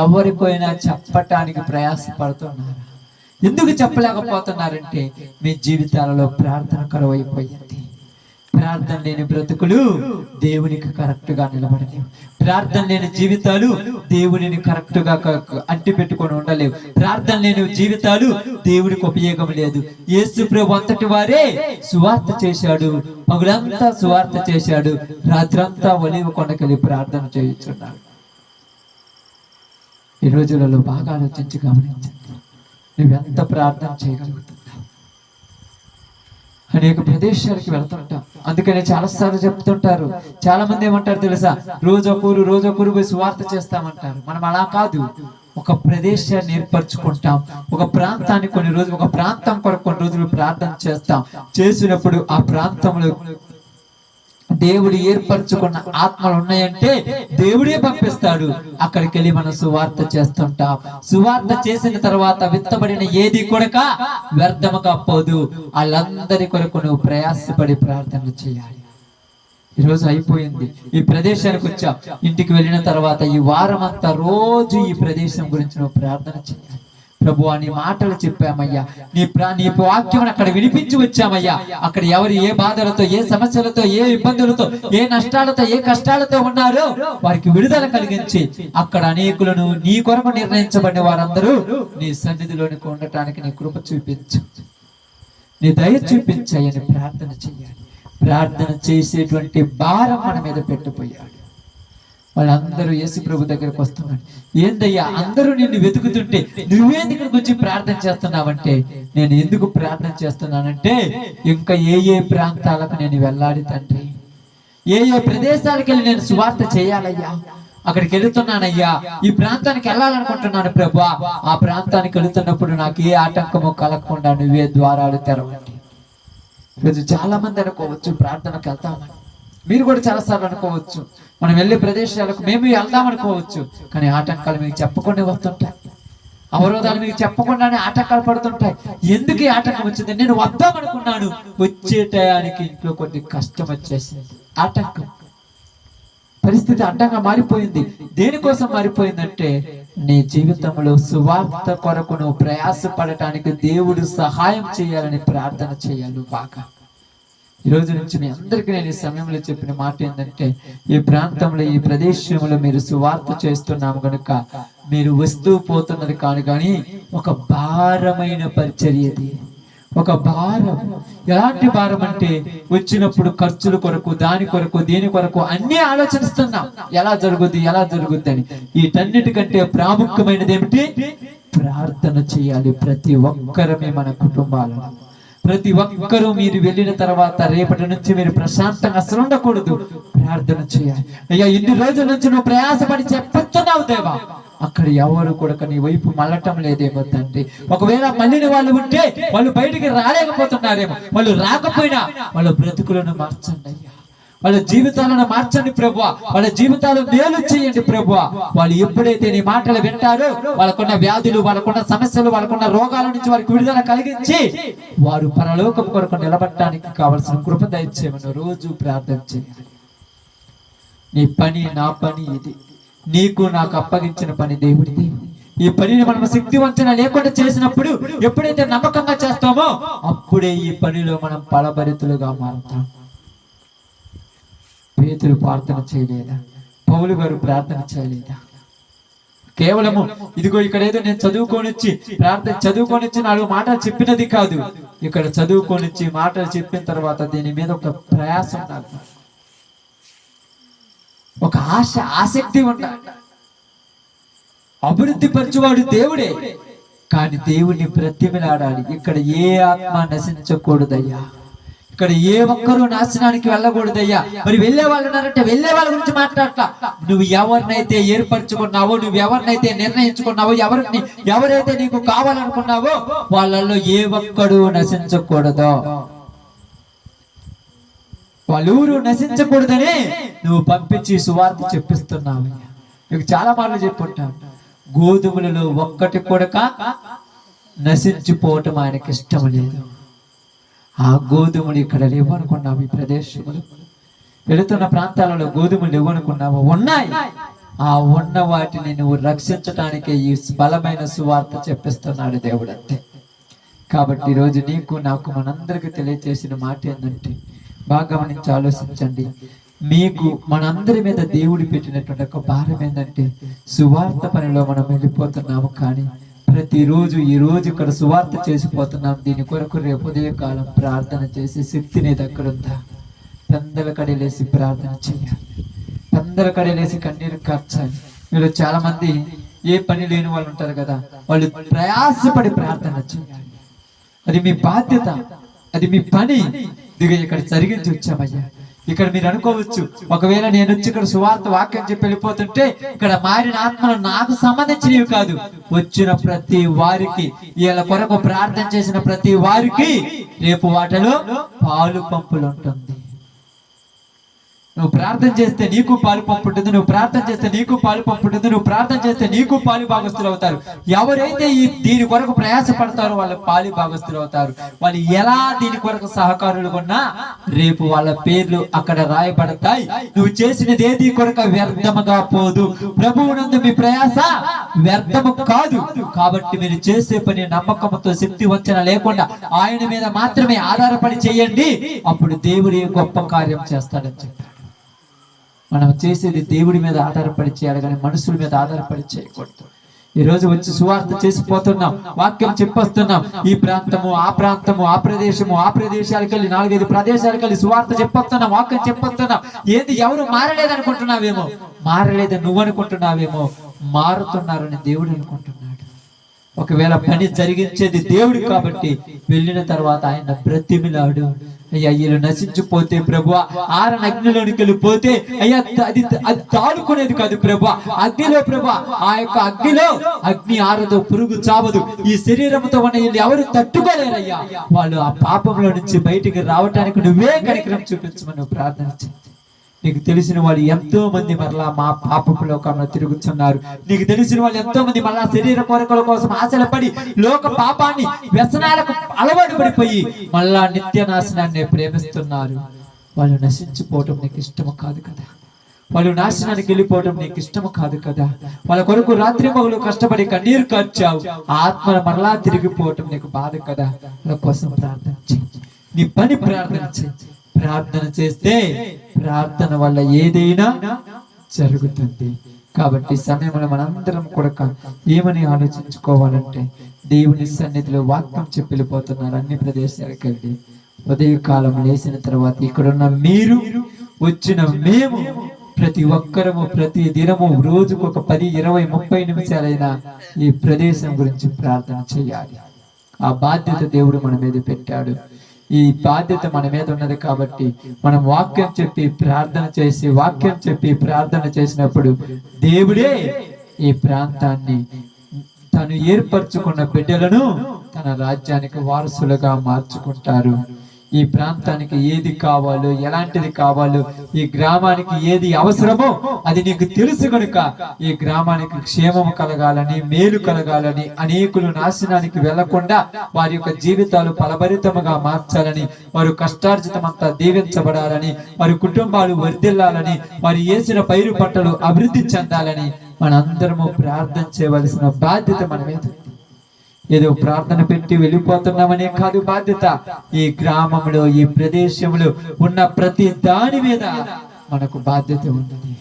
ఎవరికైనా చెప్పటానికి ప్రయాసపడుతున్నారా? ఎందుకు చెప్పలేకపోతున్నారంటే మీ జీవితాలలో ప్రార్థన కరువైపోయింది. ప్రార్థన లేని బ్రతుకులు దేవునికి కరెక్ట్ గా నిలబడలేవు. ప్రార్థన లేని జీవితాలు దేవుడిని కరెక్ట్ గా అంటి పెట్టుకొని ఉండలేవు. ప్రార్థన లేని జీవితాలు దేవుడికి ఉపయోగం లేదు. యేసు ప్రభు అంతటి వారే సువార్త చేశాడు, పగులంతా సువార్త చేశాడు, రాత్రంతా ఒలీవ కొండకెళ్ళి ప్రార్థన చేయించున్నాడు. ఈ రోజులలో బాగా ఆలోచించి గమనించండి, నువ్వెంత ప్రార్థన చేయగలుగుతున్నావు? అనేక ప్రదేశాలకి వెళ్తుంటాం. అందుకని చాలా సార్లు చెప్తుంటారు, చాలా మంది ఏమంటారు తెలుసా, రోజొకరు పోయి సువార్త చేస్తామంటారు. మనం అలా కాదు, ఒక ప్రదేశాన్ని ఏర్పరచుకుంటాం, ఒక ప్రాంతాన్ని కొన్ని రోజులు, ఒక ప్రాంతం కొరకు కొన్ని రోజులు ప్రార్థన చేస్తాం. చేసినప్పుడు ఆ ప్రాంతంలో దేవుడు ఏర్పరచుకున్న ఆత్మలు ఉన్నాయంటే దేవుడే పంపిస్తాడు. అక్కడికి వెళ్ళి మనం సువార్త చేస్తుంటాం. సువార్త చేసిన తర్వాత విత్తబడిన ఏది కొరక వ్యర్థముగా పోదు. వాళ్ళందరి కొరకు నువ్వు ప్రయాసపడి ప్రార్థనలు చేయాలి. ఈరోజు అయిపోయింది, ఈ ప్రదేశానికి వచ్చా, ఇంటికి వెళ్ళిన తర్వాత ఈ వారం అంతా రోజు ఈ ప్రదేశం గురించి నువ్వు ప్రార్థన చేయాలి. ప్రభువా నీ మాటలు చెప్పామయ్యా, నీ వాక్యం అక్కడ వినిపించి వచ్చామయ్యా. అక్కడ ఎవరు ఏ బాధలతో, ఏ సమస్యలతో, ఏ ఇబ్బందులతో, ఏ నష్టాలతో, ఏ కష్టాలతో ఉన్నారో వారికి విడుదల కలిగించి అక్కడ అనేకులను నీ కొరకు నిర్ణయించబడిన వారందరూ నీ సన్నిధిలోనికి ఉండటానికి నీ కృప చూపించు, నీ దయ చూపించాయని ప్రార్థన చేయాలి. ప్రార్థన చేసేటువంటి భారం మన మీద పెట్టిపోయాడు. వాళ్ళందరూ యేసు ప్రభు దగ్గరకు వస్తున్నాడు. ఏందయ్యా అందరూ నిన్ను వెతుకుతుంటే నువ్వేందుకు ఇక్కడికి వచ్చి ప్రార్థన చేస్తున్నావంటే, నేను ఎందుకు ప్రార్థన చేస్తున్నానంటే ఇంకా ఏ ప్రాంతాలకు నేను వెళ్ళాలి తండ్రి, ఏ ప్రదేశాలకు వెళ్ళి నేను సువార్త చేయాలయ్యా, అక్కడికి వెళుతున్నానయ్యా, ఈ ప్రాంతానికి వెళ్ళాలనుకుంటున్నాను ప్రభువా. ఆ ప్రాంతానికి వెళుతున్నప్పుడు నాకు ఏ ఆటంకము కలగకుండా నువ్వే ద్వారాలు తెరవండి. ఈరోజు చాలా మంది అనుకోవచ్చు ప్రార్థనకు వెళ్తామని, మీరు కూడా చాలా సార్లు అనుకోవచ్చు మనం వెళ్ళే ప్రదేశాలకు మేము వెళ్దామనుకోవచ్చు, కానీ ఆటంకాలు మీకు చెప్పకుండా వస్తుంటాయి, అవరోధాలు మీకు చెప్పకుండానే ఆటంకాలు పడుతుంటాయి. ఎందుకు ఈ ఆటంకం వచ్చింది? నేను వద్దామనుకున్నాను, వచ్చే టయానికి ఇంట్లో కొన్ని కష్టం వచ్చేసింది. ఆటంకం, పరిస్థితి అడ్డంగా మారిపోయింది. దేనికోసం మారిపోయిందంటే నీ జీవితంలో సువార్త కొరకు నువ్వు ప్రయాసపడటానికి దేవుడు సహాయం చేయాలని ప్రార్థన చేయాలి బాగా. ఈ రోజు నుంచి మీ అందరికీ నేను ఈ సమయంలో చెప్పిన మాట ఏంటంటే, ఈ ప్రాంతంలో ఈ ప్రదేశంలో మీరు సువార్త చేస్తున్నాము కనుక మీరు వస్తూ పోతున్నది కాదు, కానీ ఒక భారమైన పరిచర్యది, ఒక భారం. ఎలాంటి భారం అంటే వచ్చినప్పుడు ఖర్చుల కొరకు, దాని కొరకు, దీని కొరకు అన్ని ఆలోచిస్తున్నాం, ఎలా జరుగుద్ది అని. వీటన్నిటికంటే ప్రాముఖ్యమైనది ఏమిటి? ప్రార్థన చేయాలి. ప్రతి ఒక్కరమే మన కుటుంబాలను, ప్రతి ఒక్కరూ మీరు వెళ్ళిన తర్వాత రేపటి నుంచి మీరు ప్రశాంతంగా అసలు ఉండకూడదు, ప్రార్థన చేయాలి. అయ్యా ఇన్ని రోజుల నుంచి నువ్వు ప్రయాసపడి చెప్తున్నావు దేవా, అక్కడ ఎవరు కూడా నీ వైపు మళ్ళటం లేదేమో తండ్రి. ఒకవేళ మళ్ళిన వాళ్ళు ఉంటే వాళ్ళు బయటికి రాలేకపోతున్నారేమో, వాళ్ళు రాకపోయినా వాళ్ళ బ్రతుకులను మార్చండి అయ్యా, వాళ్ళ జీవితాలను మార్చండి ప్రభువా, వాళ్ళ జీవితాలు మేలు చేయండి ప్రభువా. వాళ్ళు ఎప్పుడైతే నీ మాటలు వింటారో వాళ్ళకున్న వ్యాధులు, వాళ్ళకున్న సమస్యలు, వాళ్ళకున్న రోగాల నుంచి వారికి విడుదల కలిగించి వారు పరలోకం కొరకు నిలబడటానికి కావలసిన కృప దయచేయమని రోజు ప్రార్థన చేయాలి. నీ పని నా పని ఇది, నీకు నాకు అప్పగించిన పని దేవుడిది. ఈ పనిని మనం శక్తి వంచన లేకుండా చేసినప్పుడు, ఎప్పుడైతే నమ్మకంగా చేస్తామో అప్పుడే ఈ పనిలో మనం ఫలభరితులుగా మారుతాం. పేతురు ప్రార్థన చేయలేదా? పౌలు గారు ప్రార్థన చేయలేదా? కేవలము ఇదిగో ఇక్కడ ఏదో నేను చదువుకొనిచ్చి 4 మాటలు చెప్పినది కాదు, ఇక్కడ చదువుకొనిచ్చి మాటలు చెప్పిన తర్వాత దీని మీద ఒక ప్రయాసం ఉండాలి, ఒక ఆసక్తి ఉండాలి. అభివృద్ధి పరచువాడు దేవుడే, కానీ దేవుడిని బ్రతిమిలాడాలి. ఇక్కడ ఏ ఆత్మ నశించకూడదయ్యా, ఇక్కడ ఏ ఒక్కరూ నాశనానికి వెళ్ళకూడదయ్యా. మరి వెళ్ళే వాళ్ళు ఉన్నారంటే వెళ్ళే వాళ్ళ గురించి మాట్లాడతా. నువ్వు ఎవరినైతే ఏర్పరచుకున్నావో, నువ్వు ఎవరినైతే నిర్ణయించుకున్నావో, ఎవరైతే నీకు కావాలనుకున్నావో వాళ్ళల్లో ఏ ఒక్కడు నశించకూడదు, వాళ్ళూరు నశించకూడదని నువ్వు పంపించి సువార్త చెప్పిస్తున్నావు. నీకు చాలా మార్లు చెప్పుంటావు, గోధుమలలో ఒక్కటి కూడా నశించిపోవటం ఆయనకి ఇష్టం లేదు. ఆ గోధుమలు ఇక్కడ లేవు అనుకున్నావు, ఈ ప్రదేశంలో వెళుతున్న ప్రాంతాలలో గోధుమలు లేవు అనుకున్నావు, ఉన్నాయి. ఆ ఉన్న వాటిని నువ్వు రక్షించటానికే ఈ బలమైన సువార్త చెప్పిస్తున్నాడు దేవుడు, అంతే. కాబట్టి ఈరోజు నీకు నాకు మనందరికి తెలియజేసిన మాట ఏంటంటే, బాగా గమనించి ఆలోచించండి. మీకు మనందరి మీద దేవుడు పెట్టినటువంటి ఒక భారం ఏంటంటే, సువార్త పనిలో మనం వెళ్ళిపోతున్నాము, కానీ ప్రతిరోజు ఈ రోజు ఇక్కడ సువార్త చేసిపోతున్నాం. దీని కొరకు రేపు ఉదయకాలం ప్రార్థన చేసే శక్తి నీ దగ్గర ఉందా? పెందల కడలేసి ప్రార్థన చేయాలి, పెందల కడలేసి కన్నీరు కార్చాలి. మీరు చాలా మంది ఏ పని లేని వాళ్ళు ఉంటారు కదా, వాళ్ళు ప్రయాసపడి ప్రార్థన చేయాలి. అది మీ బాధ్యత, అది మీ పని. ఇదిగో ఇక్కడ జరిగించి వచ్చామయ్యా. ఇక్కడ మీరు అనుకోవచ్చు, ఒకవేళ నేను వచ్చి ఇక్కడ సువార్త వాక్యం చెప్పి వెళ్ళిపోతుంటే ఇక్కడ మారిన ఆత్మలు నాకు సంబంధించినవి కాదు. వచ్చిన ప్రతి వారికి, వీళ్ళ కొరకు ప్రార్థన చేసిన ప్రతి వారికి రేపు వాటిలో పాలు పంపులు ఉంటుంది. నువ్వు ప్రార్థన చేస్తే నీకు పాలు పంపు ఉంటుంది, నువ్వు ప్రార్థన చేస్తే నీకు పాలు పంపు ఉంటుంది, నువ్వు ప్రార్థన చేస్తే నీకు పాలు భాగస్తులు అవుతారు. ఎవరైతే దీని కొరకు ప్రయాస పడతారో వాళ్ళు పాలు భాగస్తులు అవుతారు. వాళ్ళు ఎలా దీని కొరకు సహకారులు ఉన్నా రేపు వాళ్ళ పేర్లు అక్కడ రాయబడతాయి. నువ్వు చేసినది ఏది కొరకు వ్యర్థముగా పోదు. ప్రభువునందు మీ ప్రయాస వ్యర్థము కాదు. కాబట్టి మీరు చేసే పని నమ్మకంతో, శక్తి వంచన లేకుండా ఆయన మీద మాత్రమే ఆధారపడి చేయండి. అప్పుడు దేవుడు గొప్ప కార్యం చేస్తాడని చెప్పాడు. మనం చేసేది దేవుడి మీద ఆధారపడి చేయాలి, కానీ మనుషుల మీద ఆధారపడి చేయకూడదు. ఈ రోజు వచ్చి సువార్త చేసిపోతున్నాం, వాక్యం చెప్పొస్తున్నాం. ఈ ప్రాంతము, ఆ ప్రాంతము, ఆ ప్రదేశము, ఆ ప్రదేశాలకు వెళ్ళి 4-5 ప్రదేశాలకు వెళ్ళి సువార్త చెప్పొస్తున్నాం, వాక్యం చెప్పొస్తున్నాం. ఏది ఎవరు మారలేదనుకుంటున్నావేమో, మారలేదని నువ్వు అనుకుంటున్నావేమో, మారుతున్నారని దేవుడు అనుకుంటున్నాడు. ఒకవేళ పని జరిగించేది దేవుడు కాబట్టి వెళ్ళిన తర్వాత ఆయన బ్రతిమిలాడు. అయ్యా వీళ్ళు నశించిపోతే ప్రభువా, ఆరని అగ్నిలోనికి వెళ్ళిపోతే అయ్యా అది తాడుకునేది కాదు ప్రభువా, అగ్నిలో ప్రభువా, ఆ యొక్క అగ్నిలో అగ్ని ఆరదు, పురుగు చావదు. ఈ శరీరంతో ఉన్న వీళ్ళు ఎవరు తట్టుకోలేరయ్యా. వాళ్ళు ఆ పాపంలో నుంచి బయటికి రావటానికి నువ్వే కనికరం చూపించమని నువ్వు ప్రార్థన చేయి. నీకు తెలిసిన వాళ్ళు ఎంతో మంది మరలా మా పాపపు లోకంలో తిరుగుతున్నారు. నీకు తెలిసిన వాళ్ళు ఎంతో మంది మరలా శరీర కోరికల కోసం ఆశలపడి లోక పాపాన్ని, వ్యసనాలకు అలవాటు పడిపోయి మళ్ళా నిత్య నాశనాన్ని ప్రేమిస్తున్నారు. వాళ్ళు నశించిపోవటం నీకు ఇష్టము కాదు కదా, వాళ్ళు నాశనానికి వెళ్ళిపోవడం నీకు ఇష్టము కాదు కదా. వాళ్ళ కొరకు రాత్రి పగలు కష్టపడి కన్నీరు కార్చావు, ఆత్మలు మరలా తిరిగిపోవటం నీకు బాధ కదా. వాళ్ళ కోసం ప్రార్థన చేయి, నీ పని ప్రార్థన చేయి. ప్రార్థన చేస్తే ప్రార్థన వల్ల ఏదైనా జరుగుతుంది. కాబట్టి సమయంలో మనందరం కూడా ఏమని ఆలోచించుకోవాలంటే, దేవుని సన్నిధిలో వాక్యం చెప్పి వెళ్ళిపోతున్నారు అన్ని ప్రదేశాలకు వెళ్ళి. ఉదయకాలం లేచిన తర్వాత ఇక్కడున్న మీరు, వచ్చిన మేము, ప్రతి ఒక్కరము ప్రతి దినము రోజుకు ఒక 10, 20, 30 నిమిషాలైనా ఈ ప్రదేశం గురించి ప్రార్థన చేయాలి. ఆ బాధ్యత దేవుడు మన మీద పెట్టాడు. ఈ బాధ్యత మన మీద ఉన్నది కాబట్టి మనం వాక్యం చెప్పి ప్రార్థన చేసి, వాక్యం చెప్పి ప్రార్థన చేసినప్పుడు దేవుడే ఈ ప్రాంతాన్ని తను ఏర్పరచుకున్న బిడ్డలను తన రాజ్యానికి వారసులుగా మార్చుకుంటారు. ఈ ప్రాంతానికి ఏది కావాలో, ఎలాంటిది కావాలో, ఈ గ్రామానికి ఏది అవసరమో అది నీకు తెలుసు కనుక ఈ గ్రామానికి క్షేమము కలగాలని, మేలు కలగాలని, అనేకులు నాశనానికి వెళ్లకుండా వారి యొక్క జీవితాలు ఫలభరితముగా మార్చాలని, వారు కష్టార్జితమంతా దీవించబడాలని, వారి కుటుంబాలు వర్ధిల్లాలని, వారు వేసిన పైరు పంటలు అభివృద్ధి చెందాలని మనందరము ప్రార్థన చేయవలసిన బాధ్యత మన మీద. ఏదో ప్రార్థన పెట్టి వెళ్ళిపోతున్నామనే కాదు బాధ్యత. ఈ గ్రామంలో, ఈ ప్రదేశంలో ఉన్న ప్రతి దాని మీద మనకు బాధ్యత ఉన్నది.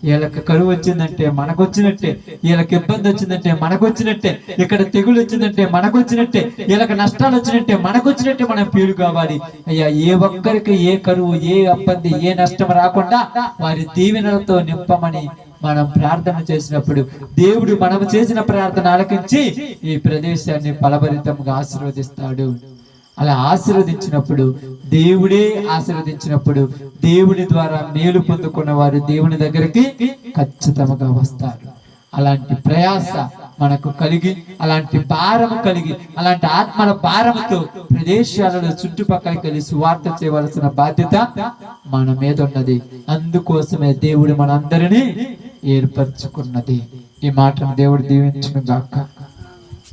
వీళ్ళకి కరువు వచ్చిందంటే మనకు వచ్చినట్టే, వీళ్ళకి ఇబ్బంది వచ్చిందంటే మనకు వచ్చినట్టే, ఇక్కడ తెగులు వచ్చిందంటే మనకు వచ్చినట్టే, వీళ్ళకి నష్టాలు వచ్చినట్టే మనకు వచ్చినట్టే మనం పీడు కావాలి. అయ్యా ఏ ఒక్కరికి ఏ కరువు, ఏ ఇబ్బంది, ఏ నష్టం రాకుండా వారి దీవెనలతో నింపమని మనం ప్రార్థన చేసినప్పుడు దేవుడు మనం చేసిన ప్రార్థన ఆలకించి ఈ ప్రదేశాన్ని ఫలభరితంగా ఆశీర్వదిస్తాడు. అలా ఆశీర్వదించినప్పుడు, దేవుడే ఆశీర్వదించినప్పుడు దేవుని ద్వారా మేలు పొందుకున్న వారు దేవుని దగ్గరికి ఖచ్చితంగా వస్తారు. అలాంటి ప్రయాస మనకు కలిగి, అలాంటి భారము కలిగి, అలాంటి ఆత్మల భారముతో ప్రదేశాలలో చుట్టుపక్కలకి వెళ్ళి సువార్త చేయవలసిన బాధ్యత మన మీద ఉన్నది. అందుకోసమే దేవుడు మనందరినీ ఏర్పరచుకున్నది. ఈ మాటను దేవుడు దీవించును గాక.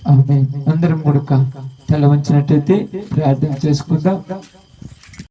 ఆమేన్. అందరం కూడా తల వంచినట్టయితే ప్రార్థన చేసుకుందాం.